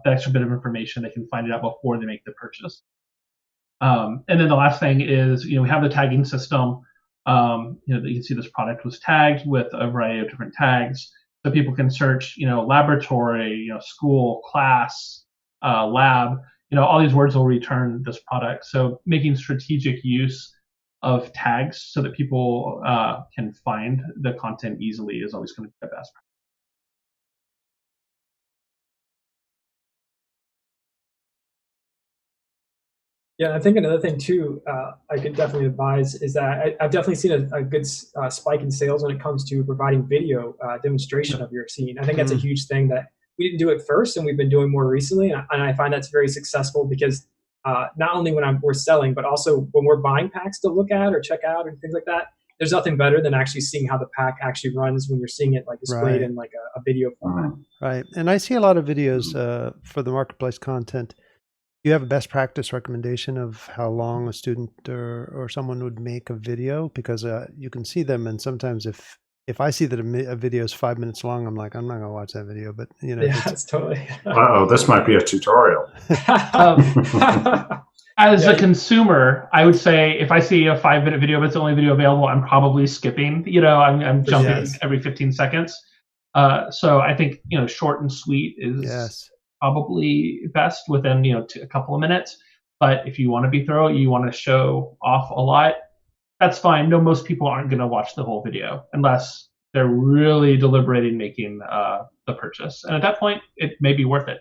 extra bit of information, they can find it out before they make the purchase. And then the last thing is, we have the tagging system. You can see this product was tagged with a variety of different tags, so people can search, laboratory, school, class, lab. All these words will return this product. So making strategic use of tags so that people can find the content easily is always going to be the best. Yeah, I think another thing too, I could definitely advise is that I've definitely seen a good spike in sales when it comes to providing video demonstration of your scene. I think that's a huge thing that we didn't do it first, and we've been doing more recently. And I find that's very successful because not only when we're selling, but also when we're buying packs to look at or check out and things like that. There's nothing better than actually seeing how the pack actually runs when you're seeing it like displayed in like a video format. Right, and I see a lot of videos for the marketplace content. Do you have a best practice recommendation of how long a student or someone would make a video? Because you can see them, and sometimes if I see that a video is 5 minutes long, I'm like, I'm not going to watch that video. But yeah, that's totally. This might be a tutorial. As a consumer, I would say if I see a 5-minute video, but it's the only video available, I'm probably skipping. I'm jumping every 15 seconds. So I think short and sweet is probably best within a couple of minutes. But if you want to be thorough, you want to show off a lot, that's fine. No, most people aren't going to watch the whole video unless they're really deliberating making the purchase, and at that point, it may be worth it.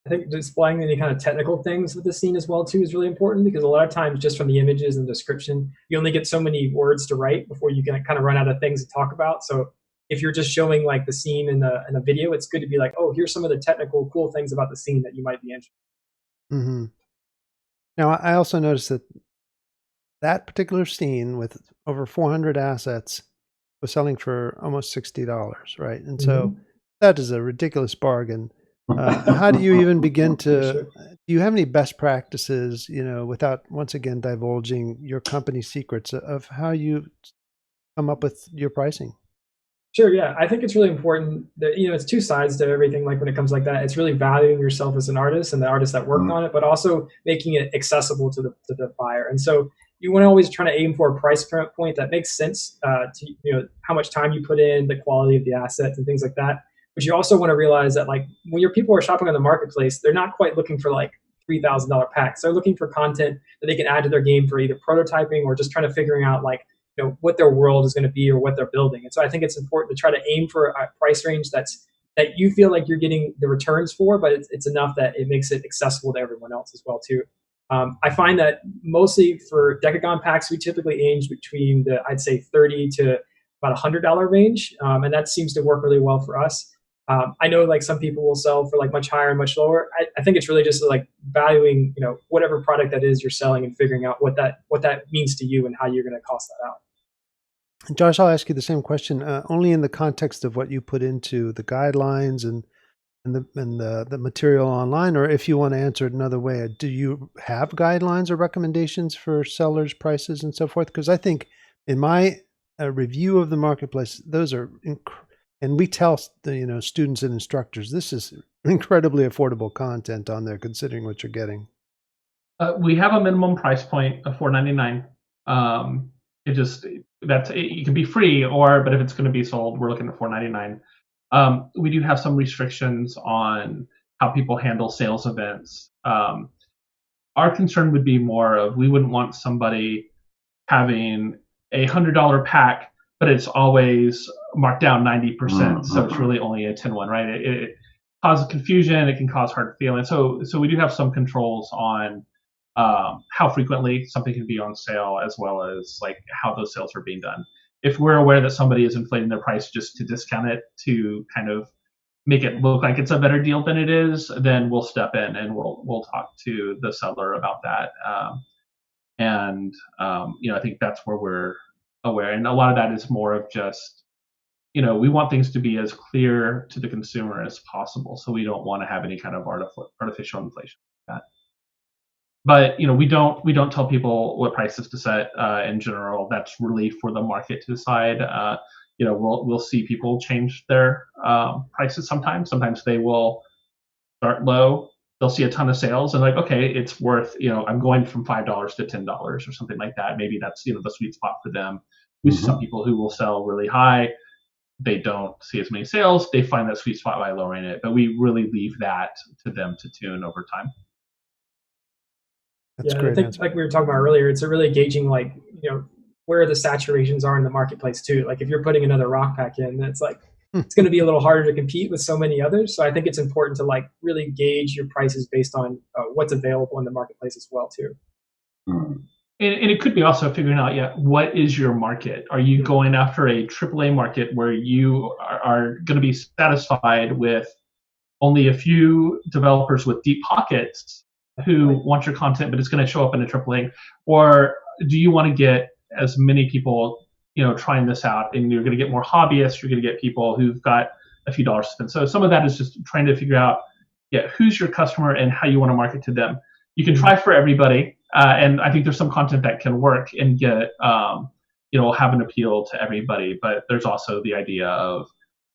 I think displaying any kind of technical things with the scene as well too is really important, because a lot of times just from the images and description, you only get so many words to write before you can kind of run out of things to talk about. So if you're just showing like the scene in the video, it's good to be like, oh, here's some of the technical cool things about the scene that you might be interested in. Mm-hmm. Now, I also noticed that particular scene with over 400 assets was selling for almost $60, right? And so that is a ridiculous bargain. How do you even begin to, do you have any best practices, without once again divulging your company secrets of how you come up with your pricing? Sure, yeah. I think it's really important that, it's two sides to everything. Like when it comes like that, it's really valuing yourself as an artist and the artist that worked on it, but also making it accessible to the buyer. And so you want to always try to aim for a price point that makes sense to, how much time you put in, the quality of the assets and things like that. But you also want to realize that like when your people are shopping on the marketplace, they're not quite looking for like $3,000 packs. They're looking for content that they can add to their game for either prototyping or just trying to figuring out like, what their world is going to be or what they're building. And so I think it's important to try to aim for a price range that you feel like you're getting the returns for, but it's enough that it makes it accessible to everyone else as well too. I find that mostly for Decagon packs, we typically aim between I'd say $30 to about $100 range. And that seems to work really well for us. I know like some people will sell for like much higher and much lower. I think it's really just like valuing, whatever product that is you're selling and figuring out what that means to you and how you're going to cost that out. Josh, I'll ask you the same question, only in the context of what you put into the guidelines and the material online, or if you want to answer it another way, do you have guidelines or recommendations for sellers' prices and so forth? Because I think in my review of the marketplace, those are and we tell students and instructors, this is incredibly affordable content on there, considering what you're getting. We have a minimum price point of $4.99. It can be free, but if it's going to be sold, we're looking at $4.99. We do have some restrictions on how people handle sales events. Our concern would be more of, we wouldn't want somebody having a $100 pack, but it's always marked down 90%. So it's really only a 10-1, right? It causes confusion. It can cause hard feelings. So we do have some controls on how frequently something can be on sale, as well as like how those sales are being done. If we're aware that somebody is inflating their price just to discount it to kind of make it look like it's a better deal than it is, then we'll step in and we'll talk to the seller about that. I think that's where we're aware, and a lot of that is more of just, we want things to be as clear to the consumer as possible, so we don't want to have any kind of artificial inflation like that. But we don't tell people what prices to set in general. That's really for the market to decide. We'll see people change their prices sometimes. Sometimes they will start low. They'll see a ton of sales and like, okay, it's worth, I'm going from $5 to $10 or something like that. Maybe that's the sweet spot for them. We see some people who will sell really high. They don't see as many sales. They find that sweet spot by lowering it, but we really leave that to them to tune over time. That's Yeah, I great think answer. like we were talking about earlier, it's a really gauging like, where the saturations are in the marketplace too. Like if you're putting another rock pack in, it's like it's going to be a little harder to compete with so many others. So I think it's important to like really gauge your prices based on what's available in the marketplace as well too. And it could be also figuring out, what is your market? Are you going after a AAA market where you are going to be satisfied with only a few developers with deep pockets who want your content, but it's going to show up in a AAA? Or do you want to get as many people, trying this out, and you're going to get more hobbyists, you're going to get people who've got a few dollars to spend. So some of that is just trying to figure out, who's your customer and how you want to market to them. You can try for everybody. And I think there's some content that can work and get, have an appeal to everybody. But there's also the idea of,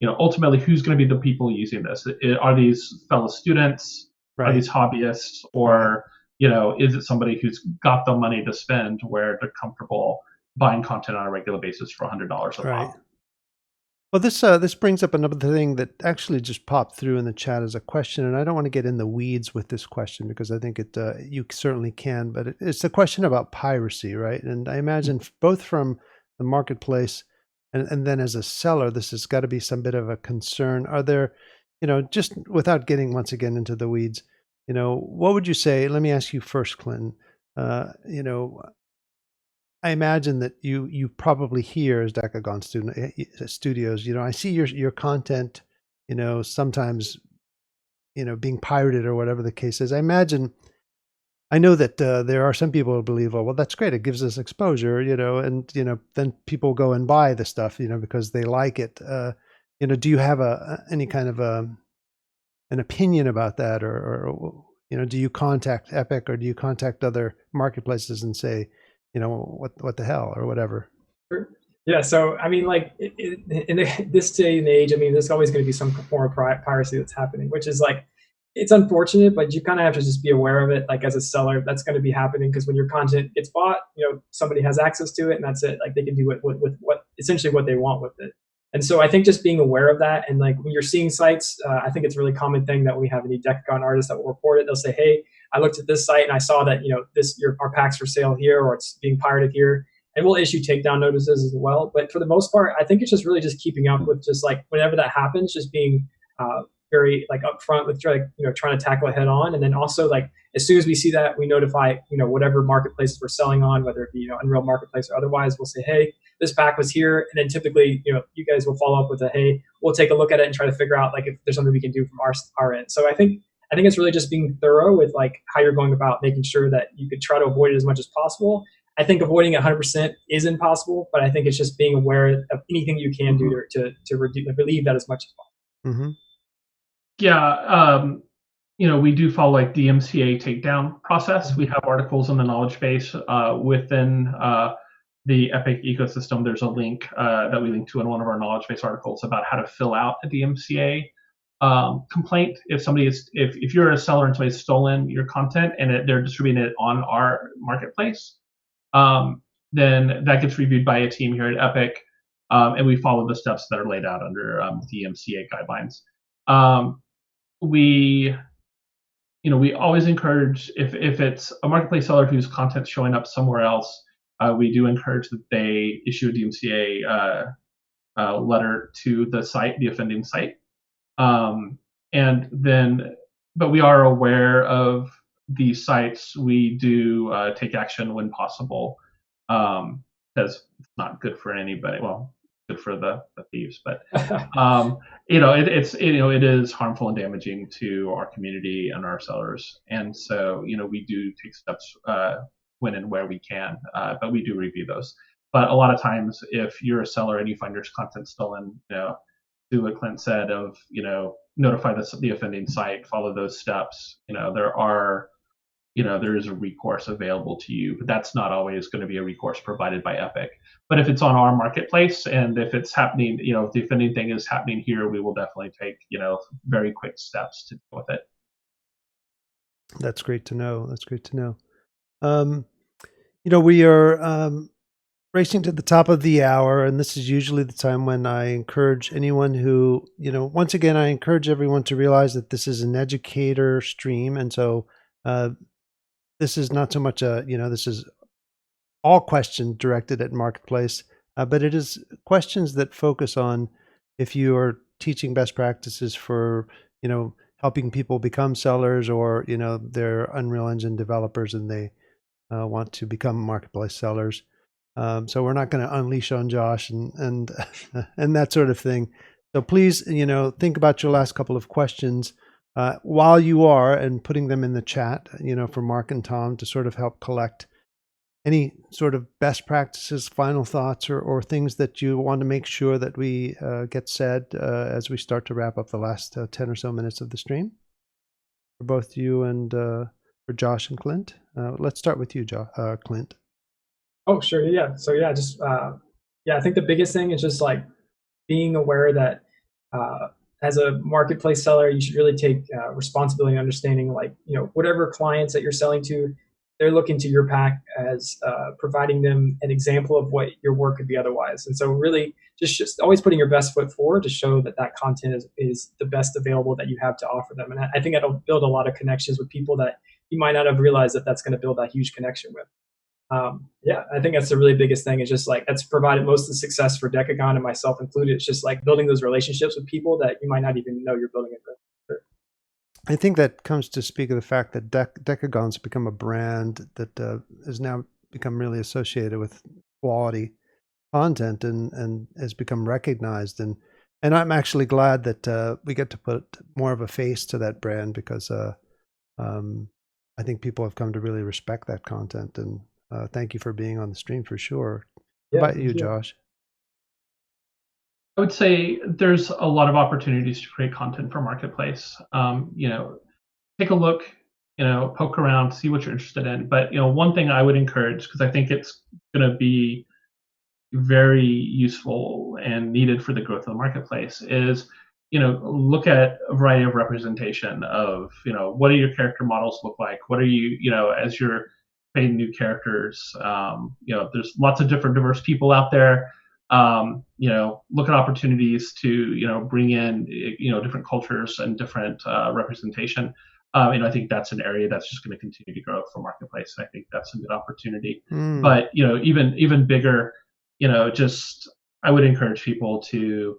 ultimately who's going to be the people using this? Are these fellow students? Right. Are these hobbyists? Or, is it somebody who's got the money to spend where they're comfortable buying content on a regular basis for $100 a pop? Well, this brings up another thing that actually just popped through in the chat as a question, and I don't want to get in the weeds with this question because I think you certainly can, but it's a question about piracy, right? And I imagine both from the marketplace and then as a seller, this has got to be some bit of a concern. Are there, just without getting once again into the weeds, what would you say? Let me ask you first, Clinton. I imagine that you probably hear as Decagon Studios, I see your content, sometimes, being pirated or whatever the case is. I know that there are some people who believe, well, that's great. It gives us exposure, and, then people go and buy the stuff, because they like it. Do you have any kind of an opinion about that, or do you contact Epic or do you contact other marketplaces and say, what the hell or whatever? Sure. Yeah. So, I mean, like in this day and age, I mean, there's always going to be some form of piracy that's happening, which is like, it's unfortunate, but you kind of have to just be aware of it. Like as a seller, that's going to be happening because when your content gets bought, somebody has access to it and that's it. Like they can do it with what essentially what they want with it. And so I think just being aware of that, and like when you're seeing sites, I think it's a really common thing that when we have any Decagon artists that will report it, they'll say, "Hey, I looked at this site and I saw that our packs for sale here, or it's being pirated here," and we'll issue takedown notices as well. But for the most part, I think it's just really just keeping up with just like whenever that happens, just being very like upfront with trying to tackle it head on, and then also like as soon as we see that, we notify whatever marketplaces we're selling on, whether it be Unreal Marketplace or otherwise. We'll say, hey, this pack was here, and then typically you guys will follow up with a hey, we'll take a look at it and try to figure out like if there's something we can do from our end. So I think it's really just being thorough with like how you're going about making sure that you could try to avoid it as much as possible. I think avoiding it 100% is impossible, but I think it's just being aware of anything you can do to relieve that as much as possible. Mm-hmm. Yeah, we do follow like DMCA takedown process. We have articles in the knowledge base within the Epic ecosystem. There's a link that we link to in one of our knowledge base articles about how to fill out a DMCA complaint. If you're a seller and somebody's stolen your content and they're distributing it on our marketplace, then that gets reviewed by a team here at Epic, and we follow the steps that are laid out under DMCA guidelines. We always encourage if it's a marketplace seller whose content's showing up somewhere else, we do encourage that they issue a DMCA letter to the site, the offending site, but we are aware of these sites. We do take action when possible, because it's not good for anybody. Well, good for the thieves. But it is harmful and damaging to our community and our sellers. And so we do take steps when and where we can, but we do review those. But a lot of times, if you're a seller and you find your content stolen, do what Clint said of notify the offending site, follow those steps. There is a recourse available to you, but that's not always going to be a recourse provided by Epic. But if it's on our marketplace and if it's happening, if the offending thing is happening here, we will definitely take, very quick steps to deal with it. That's great to know. That's great to know. We are racing to the top of the hour, and this is usually the time when I encourage anyone who, once again, I encourage everyone to realize that this is an educator stream. And so this is not so much this is all questions directed at Marketplace, but it is questions that focus on if you are teaching best practices for, helping people become sellers, or, they're Unreal Engine developers and they want to become Marketplace sellers. So we're not going to unleash on Josh and and that sort of thing. So please, think about your last couple of questions while you are, and putting them in the chat, for Mark and Tom to sort of help collect any sort of best practices, final thoughts, or things that you want to make sure that we get said as we start to wrap up the last 10 or so minutes of the stream. For both you and for Josh and Clint. Let's start with you, Clint. Oh, sure. Yeah. So I think the biggest thing is just like being aware that as a marketplace seller, you should really take responsibility and understanding, like, whatever clients that you're selling to, they're looking to your pack as providing them an example of what your work could be otherwise. And so really just always putting your best foot forward to show that content is the best available that you have to offer them. And I think that'll build a lot of connections with people that you might not have realized that's going to build that huge connection with. I think that's the really biggest thing, is just like, that's provided most of the success for Decagon and myself included. It's just like building those relationships with people that you might not even know you're building it with. I think that comes to speak of the fact that Decagon's become a brand that has now become really associated with quality content and has become recognized. And I'm actually glad that we get to put more of a face to that brand, because I think people have come to really respect that content. And thank you for being on the stream for sure. How about you, Josh? I would say there's a lot of opportunities to create content for Marketplace. Take a look, poke around, see what you're interested in. But one thing I would encourage, because I think it's going to be very useful and needed for the growth of the Marketplace, is look at a variety of representation of what do your character models look like? What are you as you're creating new characters? There's lots of different diverse people out there. Look at opportunities to bring in different cultures and different representation. I think that's an area that's just going to continue to grow for Marketplace. I think that's a good opportunity. But even bigger, I would encourage people to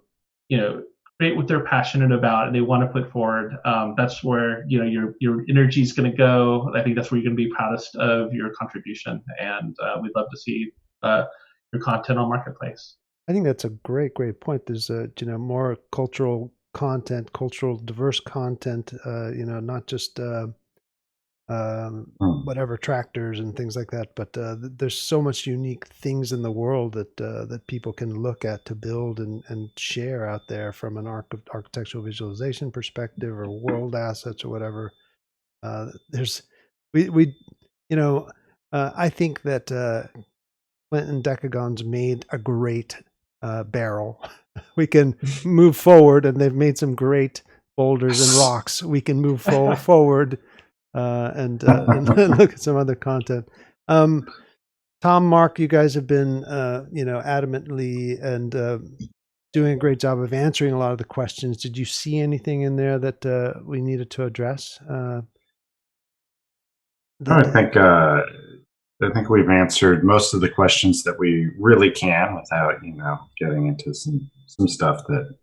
create what they're passionate about and they want to put forward. That's where your energy is going to go. I think that's where you're going to be proudest of your contribution, and we'd love to see your content on Marketplace. I think that's a great point. There's more cultural content, cultural diverse content. Not just whatever tractors and things like that, but there's so much unique things in the world that people can look at to build and share out there from an architectural visualization perspective, or world assets, or whatever. I think that Clint and Decagon's made a great barrel. We can move forward, and they've made some great boulders and rocks. We can move forward and look at some other content. Tom, Mark, you guys have been adamantly and doing a great job of answering a lot of the questions. Did you see anything in there that we needed to address? I think we've answered most of the questions that we really can without, getting into some stuff that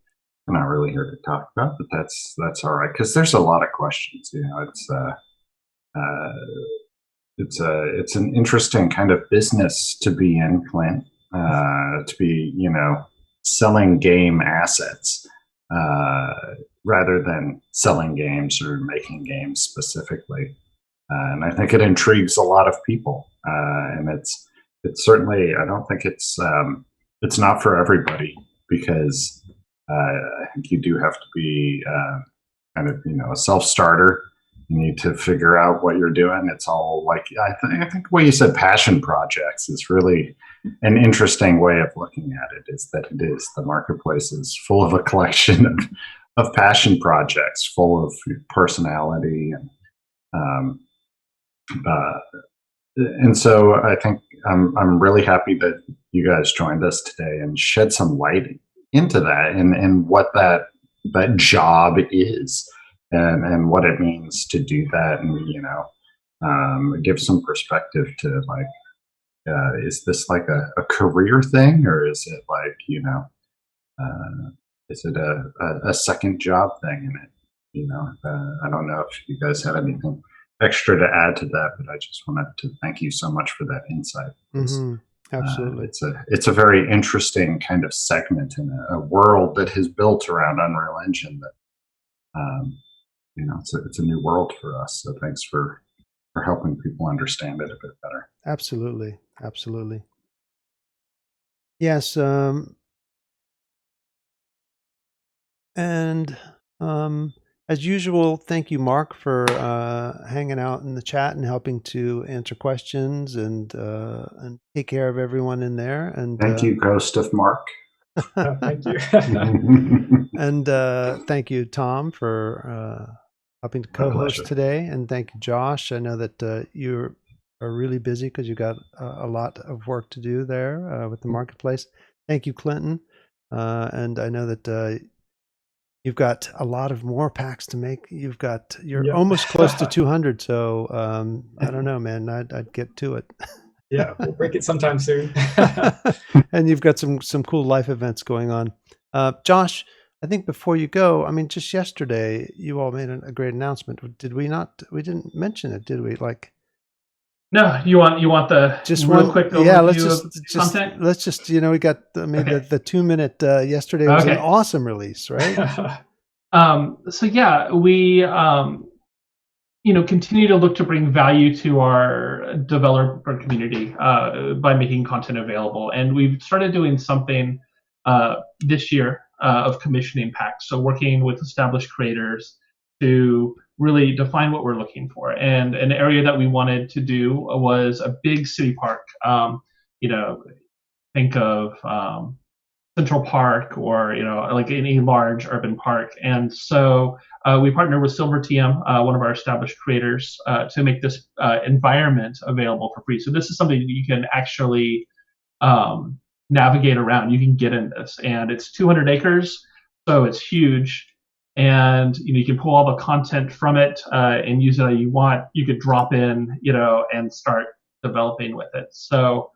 we're not really here to talk about. But that's all right, because there's a lot of questions. It's an interesting kind of business to be in, Clint. To be selling game assets rather than selling games or making games specifically. And I think it intrigues a lot of people. And it's certainly, I don't think it's not for everybody, because I think you do have to be kind of, a self-starter. You need to figure out what you're doing. It's all like, I think the way you said passion projects is really an interesting way of looking at it, is that it is, the marketplace is full of a collection of passion projects, full of personality. And so I think I'm really happy that you guys joined us today and shed some light into that, and what that job is, and what it means to do that, and give some perspective to, like, is this like a career thing, or is it like, is it a second job thing? And I don't know if you guys have anything extra to add to that, but I just wanted to thank you so much for that insight. Absolutely. It's a very interesting kind of segment in a world that has built around Unreal Engine that, it's a new world for us. So thanks for helping people understand it a bit better. Absolutely. Absolutely. Yes. And as usual, thank you, Mark, for hanging out in the chat and helping to answer questions and take care of everyone in there. And thank you, Ghost of Mark. Thank you. And thank you, Tom, for helping to co-host today. And thank you, Josh. I know that you are really busy because you got a lot of work to do there with the marketplace. Thank you, Clinton. And I know that you've got a lot of more packs to make. You're almost close to 200. So I don't know, man. I'd get to it. Yeah, we'll break it sometime soon. And you've got some cool life events going on. Josh, I think before you go, I mean, just yesterday you all made a great announcement. Did we not? We didn't mention it, did we? Like, no, you want the just real one quick overview yeah. Let's of just content? let's just we got the 2-minute yesterday was an awesome release, right? So yeah, we continue to look to bring value to our developer community by making content available, and we've started doing something this year of commissioning packs. So working with established creators to really define what we're looking for. And an area that we wanted to do was a big city park. Think of Central Park, or like any large urban park. And so we partnered with Silver TM, one of our established creators, to make this environment available for free. So this is something that you can actually navigate around. You can get in this, and it's 200 acres, so it's huge. And you can pull all the content from it and use it how you want. You could drop in, and start developing with it. So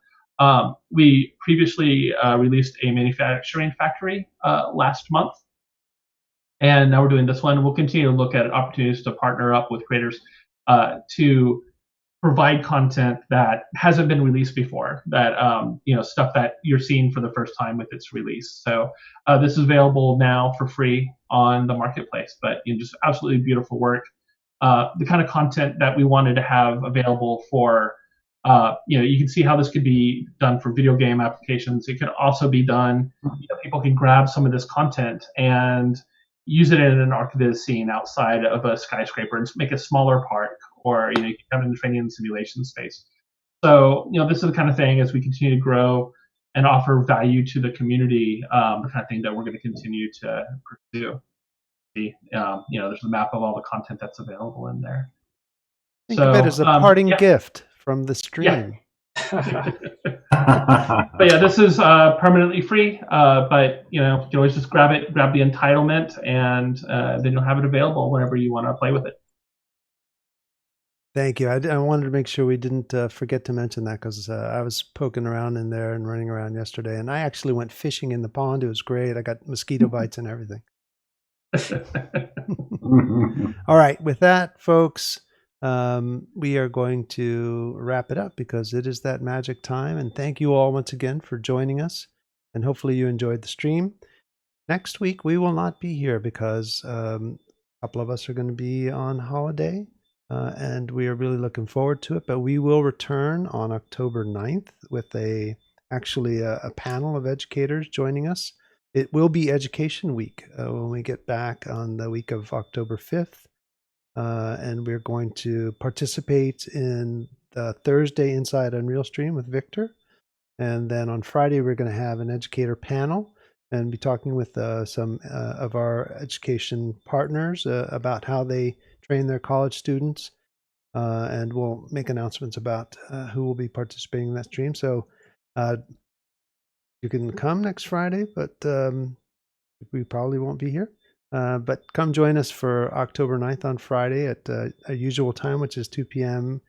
we previously released a manufacturing factory last month, and now we're doing this one. We'll continue to look at opportunities to partner up with creators to provide content that hasn't been released before, that stuff that you're seeing for the first time with its release. So this is available now for free on the marketplace, but just absolutely beautiful work. The kind of content that we wanted to have available for you can see how this could be done for video game applications. It could also be done, people can grab some of this content and use it in an ArchViz scene outside of a skyscraper and make a smaller park, or you can have it in training and simulation space. So this is the kind of thing, as we continue to grow and offer value to the community, the kind of thing that we're going to continue to pursue. There's a map of all the content that's available in there. Think of it as a parting gift from the stream. Yeah. But yeah, this is permanently free, but you can always just grab the entitlement, and then you'll have it available whenever you want to play with it. Thank you. I wanted to make sure we didn't forget to mention that, because I was poking around in there and running around yesterday, and I actually went fishing in the pond. It was great. I got mosquito bites and everything. All right. With that, folks, we are going to wrap it up because it is that magic time. And thank you all once again for joining us. and hopefully you enjoyed the stream. Next week, we will not be here because a couple of us are going to be on holiday, and we are really looking forward to it. But we will return on October 9th with actually a panel of educators joining us. It will be Education Week when we get back on the week of October 5th. And we're going to participate in the Thursday Inside Unreal stream with Victor. And then on Friday, we're going to have an educator panel and be talking with some of our education partners about how they train their college students. And we'll make announcements about who will be participating in that stream. So you can come next Friday, but we probably won't be here. But come join us for October 9th on Friday at a usual time, which is 2 p.m.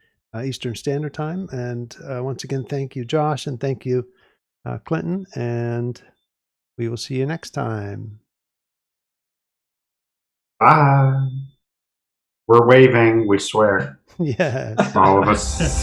Eastern Standard Time. And once again, thank you, Josh, and thank you, Clinton. And we will see you next time. Bye. We're waving, we swear. Yes. All of us.